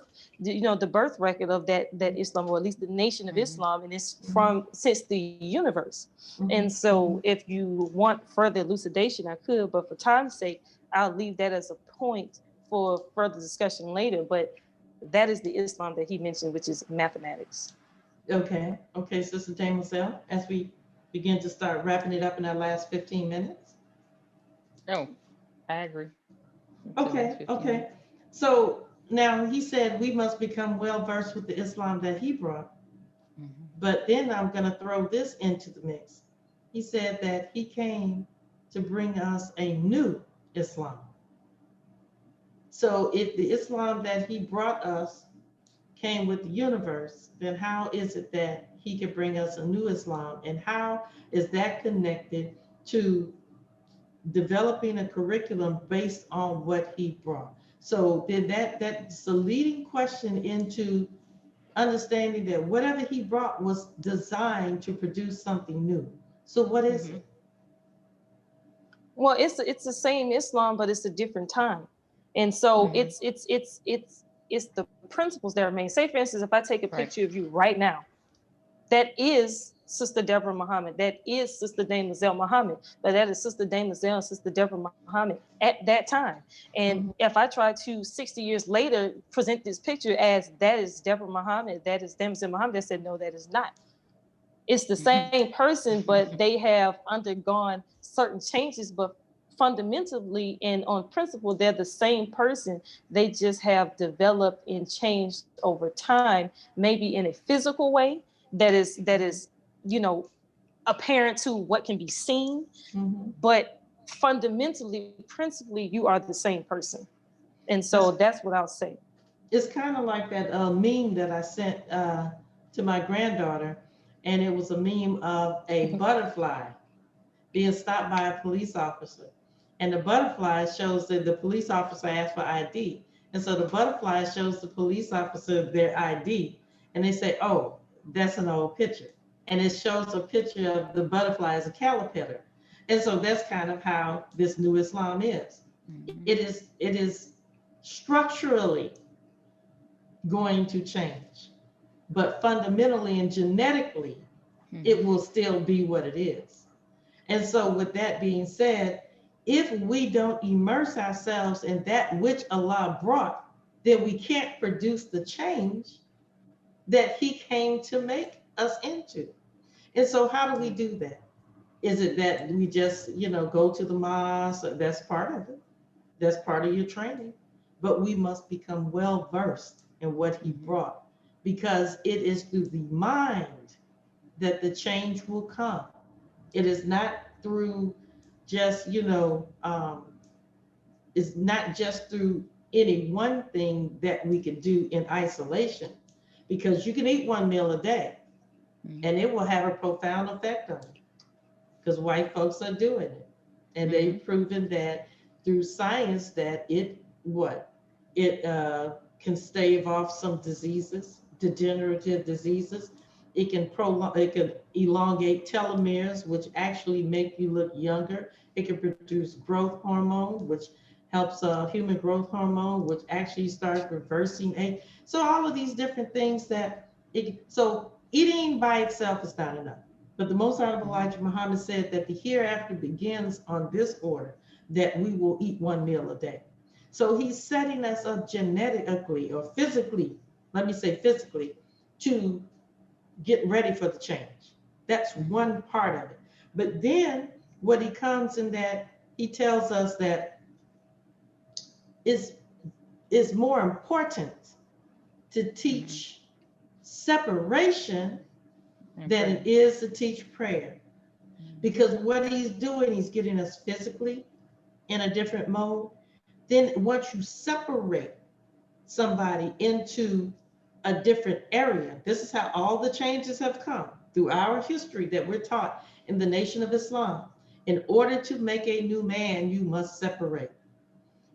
record of that Islam, or at least the Nation of Islam, and it's from since the universe. And so if you want further elucidation, I could, but for time's sake, I'll leave that as a point for further discussion later. But that is the Islam that he mentioned, which is mathematics. Okay, Sister Jane Mazel, as we begin to start wrapping it up in our last 15 minutes. Oh, I agree. Okay. So now he said we must become well versed with the Islam that he brought. But then I'm going to throw this into the mix. He said that he came to bring us a new Islam. So if the Islam that he brought us came with the universe, then how is it that he could bring us a new Islam? And how is that connected to developing a curriculum based on what he brought? So then that's a leading question into understanding that whatever he brought was designed to produce something new. So what is it? Well, it's the same Islam, but it's a different time. And so it's the principles that remain. Say, for instance, if I take a picture of you right now, that is Sister Deborah Muhammad, that is Sister Dame Mazel Muhammad, but that is Sister Dame Mazel and Sister Deborah Muhammad at that time. And if I try to 60 years later present this picture as that is Deborah Muhammad, that is Dame Mazel Muhammad, I said, no, that is not. It's the same person, but they have undergone certain changes, but fundamentally and on principle, they're the same person. They just have developed and changed over time, maybe in a physical way that is, apparent to what can be seen, but fundamentally, principally, you are the same person. And so that's what I'll say. It's kind of like that meme that I sent to my granddaughter, and it was a meme of a butterfly being stopped by a police officer. And the butterfly shows that the police officer asked for ID. And so the butterfly shows the police officer their ID. And they say, oh, that's an old picture. And it shows a picture of the butterfly as a caterpillar. And so that's kind of how this new Islam is. It is structurally going to change, but fundamentally and genetically, it will still be what it is. And so with that being said, if we don't immerse ourselves in that which Allah brought, then we can't produce the change that he came to make us into. And so how do we do that? Is it that we just, go to the mosque? That's part of it. That's part of your training. But we must become well versed in what he brought, because it is through the mind that the change will come. It is not through just, it's not just through any one thing that we can do in isolation, because you can eat one meal a day and it will have a profound effect on you, because white folks are doing it. And they've proven that through science that it can stave off some diseases, degenerative diseases. It can elongate telomeres, which actually make you look younger. It can produce growth hormone, which helps human growth hormone, which actually starts reversing age. So all of these different things so eating by itself is not enough. But the Most Honorable Elijah Muhammad said that the hereafter begins on this order, that we will eat one meal a day. So he's setting us up genetically or physically, let me say physically, to get ready for the change. That's one part of it. But then what he comes in that he tells us that is more important to teach separation And than pray. it is to teach prayer. Because what he's doing, he's getting us physically in a different mode. Then once you separate somebody into a different area, this is how all the changes have come through our history that we're taught in the Nation of Islam. In order to make a new man, you must separate.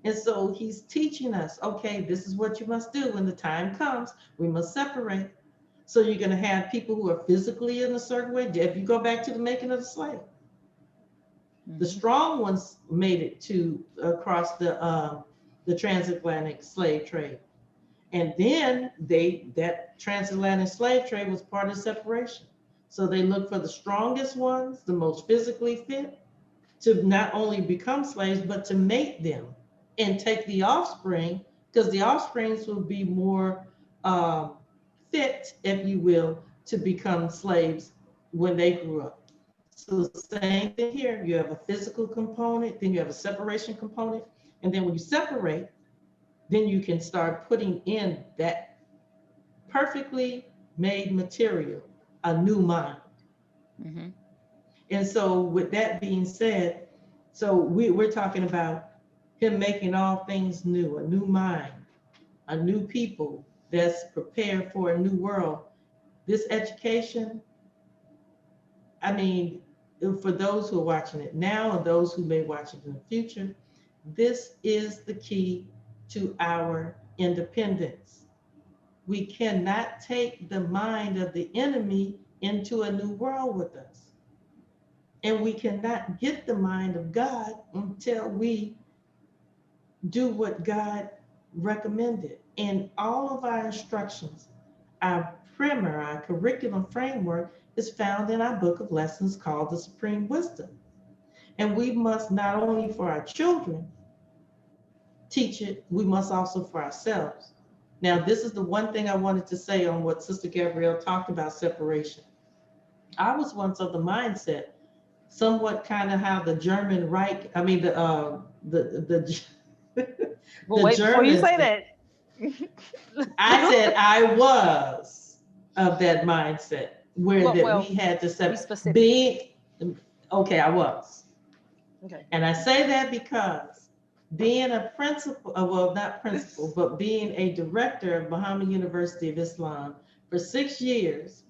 And so he's teaching us, okay, this is what you must do when the time comes. We must separate. So you're going to have people who are physically in a certain way. If you go back to the making of the slave, the strong ones made it to across the transatlantic slave trade. And then that transatlantic slave trade was part of separation. So they looked for the strongest ones, the most physically fit, to not only become slaves, but to mate them and take the offspring, because the offsprings will be more fit, if you will, to become slaves when they grew up. So same thing here, you have a physical component, then you have a separation component, and then when you separate, then you can start putting in that perfectly made material, a new mind. Mm-hmm. And so with that being said, so we're talking about him making all things new, a new mind, a new people that's prepared for a new world. This education, I mean, for those who are watching it now and those who may watch it in the future, this is the key to our independence. We cannot take the mind of the enemy into a new world with us. And we cannot get the mind of God until we do what God recommended. And all of our instructions, our primer, our curriculum framework is found in our book of lessons called the Supreme Wisdom. And we must not only for our children teach it, we must also for ourselves. Now, this is the one thing I wanted to say on what Sister Gabrielle talked about separation. I was once of the mindset, somewhat kind of how the German Reich, I mean, Well, the wait, before you Germans, say that. I said I was of that mindset where that we Well, had to be separate. specific. Okay, I was. Okay. And I say that because being a principal, well, not principal, but being a director of Muhammad University of Islam for 6 years,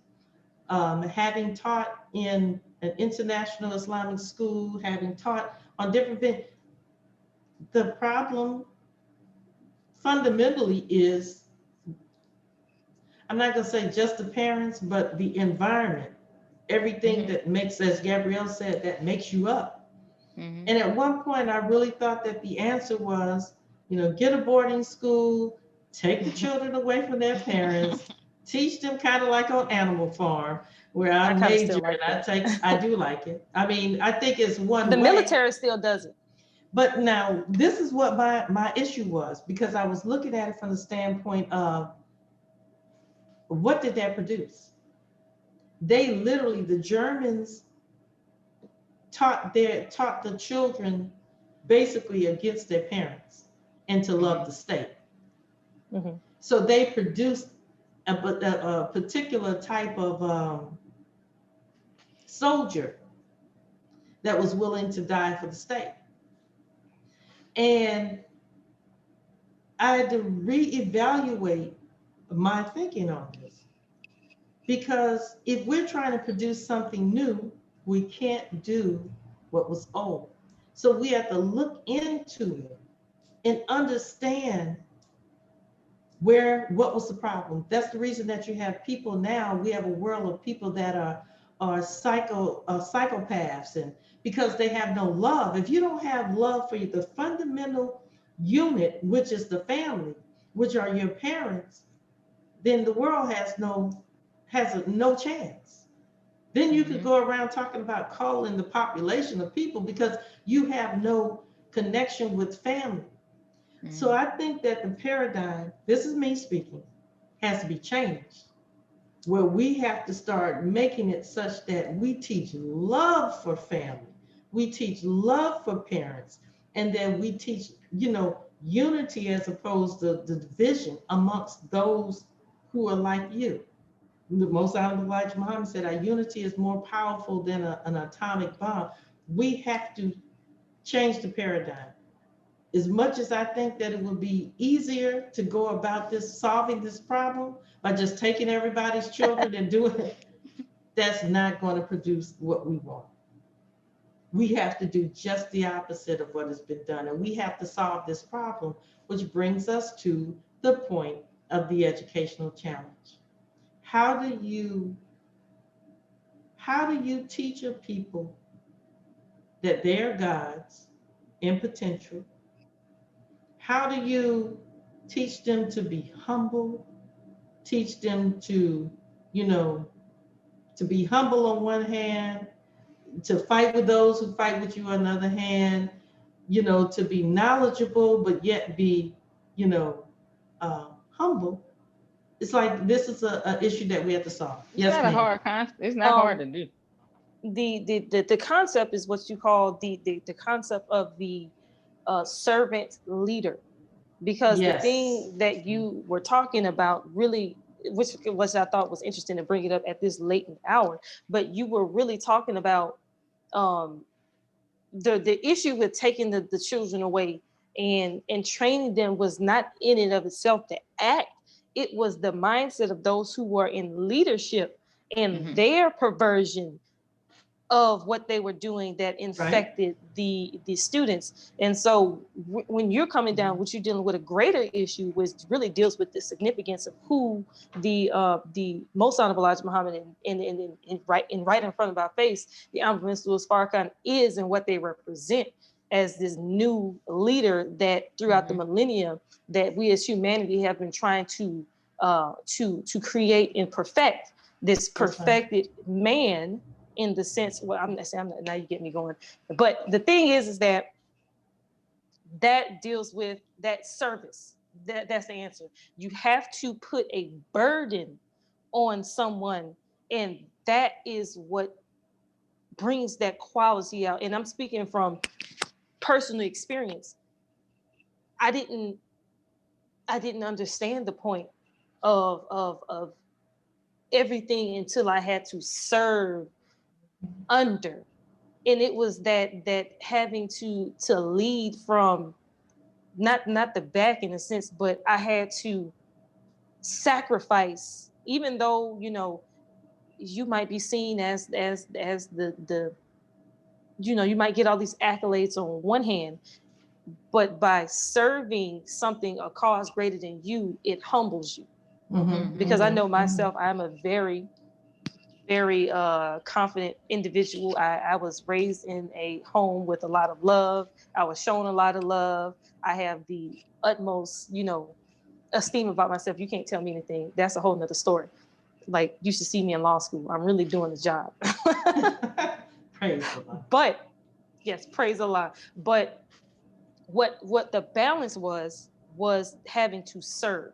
having taught in an international Islamic school, having taught on different things, the problem fundamentally is, I'm not going to say just the parents, but the environment, everything that makes, as Gabrielle said, that makes you up. And at one point, I really thought that the answer was, get a boarding school, take the children away from their parents, teach them kind of like on Animal Farm, where I kind of major still like and I do like it. I mean, I think it's one The way. military still does it. But now this is what my issue was, because I was looking at it from the standpoint of what did that produce? They literally, the Germans taught the children basically against their parents and to love the state. So they produced a particular type of soldier that was willing to die for the state. And I had to reevaluate my thinking on this, because if we're trying to produce something new, we can't do what was old. So we have to look into it and understand what was the problem. That's the reason that you have people now, we have a world of people that are psychopaths, and because they have no love. If you don't have love for the fundamental unit, which is the family, which are your parents, then the world has no chance. Then you could go around talking about culling the population of people because you have no connection with family. So I think that the paradigm, this is me speaking, has to be changed, where we have to start making it such that we teach love for family, we teach love for parents, and then we teach, unity as opposed to the division amongst those who are like you. The Most Honorable Elijah Muhammad said, our unity is more powerful than an atomic bomb. We have to change the paradigm. As much as I think that it would be easier to go about solving this problem by just taking everybody's children and doing it, that's not going to produce what we want. We have to do just the opposite of what has been done. And we have to solve this problem, which brings us to the point of the educational challenge. How do you teach a people that they're gods in potential? How do you teach them to be humble? Teach them to, to be humble on one hand, to fight with those who fight with you on the other hand, to be knowledgeable, but yet be, humble. It's like this is an issue that we have to solve. It's not a hard concept. It's not hard to do. The concept is what you call the concept of the servant leader, because the thing that you were talking about really, which I thought was interesting to bring it up at this late hour, but you were really talking about the issue with taking the children away and training them was not in and of itself the act. It was the mindset of those who were in leadership and their perversion of what they were doing that infected the students. And so when you're coming down, what you're dealing with a greater issue, which really deals with the significance of who the Most Honorable Elijah Muhammad and right in front of our face, the Honorable Minister Louis Farrakhan is, and what they represent as this new leader that throughout the millennia that we as humanity have been trying to create and perfect this perfected man. In the sense, well, I'm not, now you get me going. But the thing is that deals with that service. That's the answer. You have to put a burden on someone, and that is what brings that quality out. And I'm speaking from personal experience. I didn't understand the point of everything until I had to serve under, and it was that having to lead from not the back in a sense, but I had to sacrifice, even though you might be seen as the you might get all these accolades on one hand, but by serving something, a cause greater than you, it humbles you. Because I know myself, I'm a very confident individual. I was raised in a home with a lot of love. I was shown a lot of love. I have the utmost, esteem about myself. You can't tell me anything. That's a whole nother story. Like, you should see me in law school. I'm really doing the job. Praise Allah. But yes, praise Allah. But what the balance was having to serve.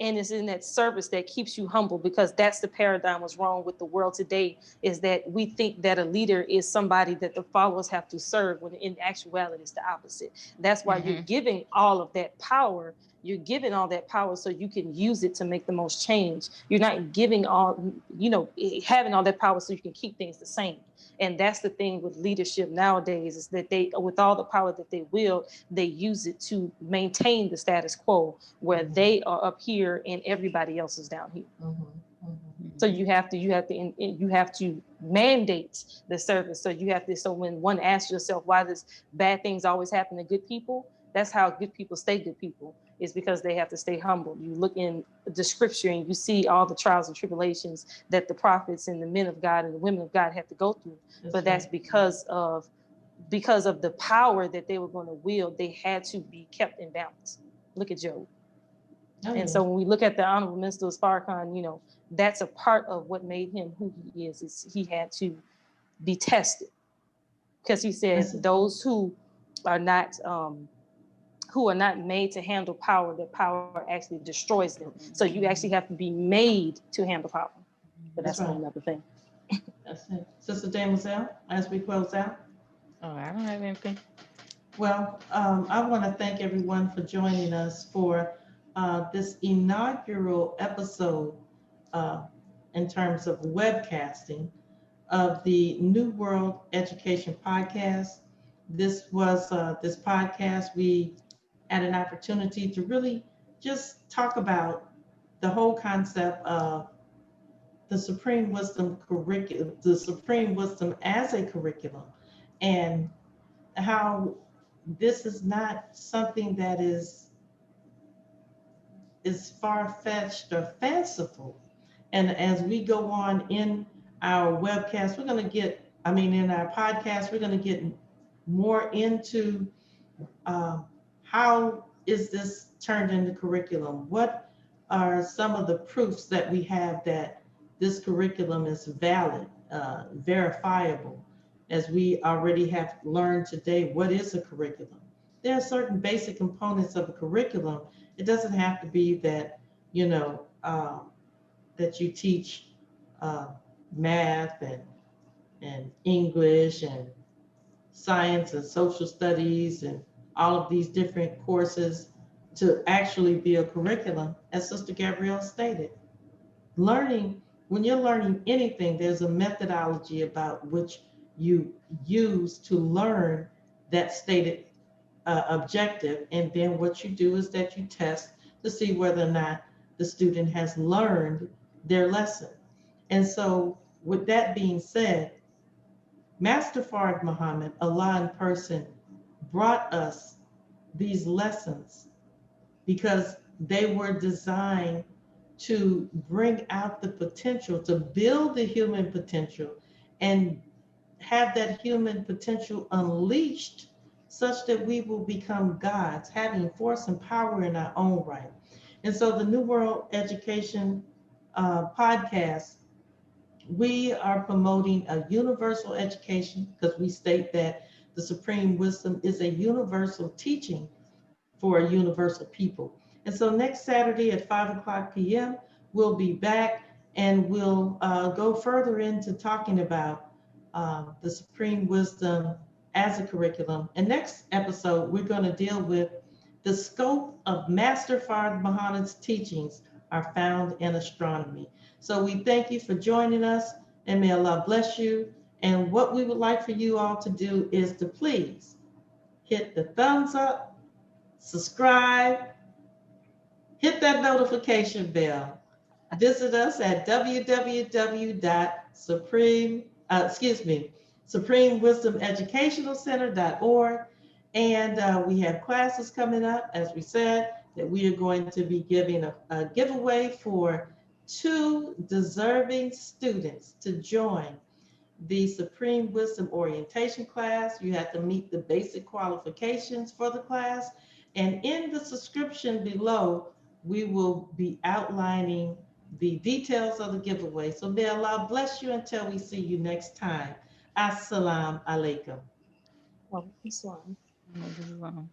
And it's in that service that keeps you humble, because that's the paradigm was wrong with the world today, is that we think that a leader is somebody that the followers have to serve, when in actuality it's the opposite. That's why you're giving all of that power. You're giving all that power so you can use it to make the most change. You're not giving having all that power so you can keep things the same. And that's the thing with leadership nowadays, is that they, with all the power that they wield, they use it to maintain the status quo, where they are up here and everybody else is down here. So you have to mandate the service. So when one asks yourself, why does bad things always happen to good people? That's how good people stay good people, is because they have to stay humble. You look in the scripture and you see all the trials and tribulations that the prophets and the men of God and the women of God have to go through. That's because of the power that they were going to wield. They had to be kept in balance. Look at Job. And so when we look at the Honorable Minister Farrakhan, that's a part of what made him who he is he had to be tested. Because he said those who are not made to handle power, that power actually destroys them. So you actually have to be made to handle power. But that's a whole other thing. That's it. Sister Demoiselle, as we close out. Oh, I don't have anything. Well, I want to thank everyone for joining us for this inaugural episode uh, in terms of webcasting of the New World Education Podcast. This podcast. We had an opportunity to really just talk about the whole concept of the Supreme Wisdom curriculum, the Supreme Wisdom as a curriculum, and how this is not something that is far-fetched or fanciful. And as we go on in our webcast, we're going to get, I mean, in our podcast, we're going to get more into how is this turned into curriculum? What are some of the proofs that we have that this curriculum is valid, verifiable? As we already have learned today, what is a curriculum? There are certain basic components of a curriculum. It doesn't have to be that, you know, that you teach uh, math and English and science and social studies and all of these different courses to actually be a curriculum, as Sister Gabrielle stated. Learning, when you're learning anything, there's a methodology about which you use to learn that stated objective. And then what you do is that you test to see whether or not the student has learned their lesson. And so, with that being said, Master Fard Muhammad, Allah in person, brought us these lessons because they were designed to bring out the potential, to build the human potential and have that human potential unleashed such that we will become gods, having force and power in our own right. And so the New World Education podcast, we are promoting a universal education because we state that the supreme wisdom is a universal teaching for a universal people. And so next Saturday at 5 o'clock p.m., we'll be back and we'll go further into talking about the supreme wisdom as a curriculum. And next episode, we're going to deal with the scope of Master Fard Muhammad's teachings are found in astronomy. So we thank you for joining us and may Allah bless you. And what we would like for you all to do is to please hit the thumbs up, subscribe, hit that notification bell. Visit us at supremewisdomeducationalcenter.org. And we have classes coming up, as we said, that we are going to be giving a giveaway for 2 deserving students to join the Supreme Wisdom Orientation class. You have to meet the basic qualifications for the class. And in the subscription below, we will be outlining the details of the giveaway. So may Allah bless you until we see you next time. Assalamu alaikum. Well, Islam. Wow.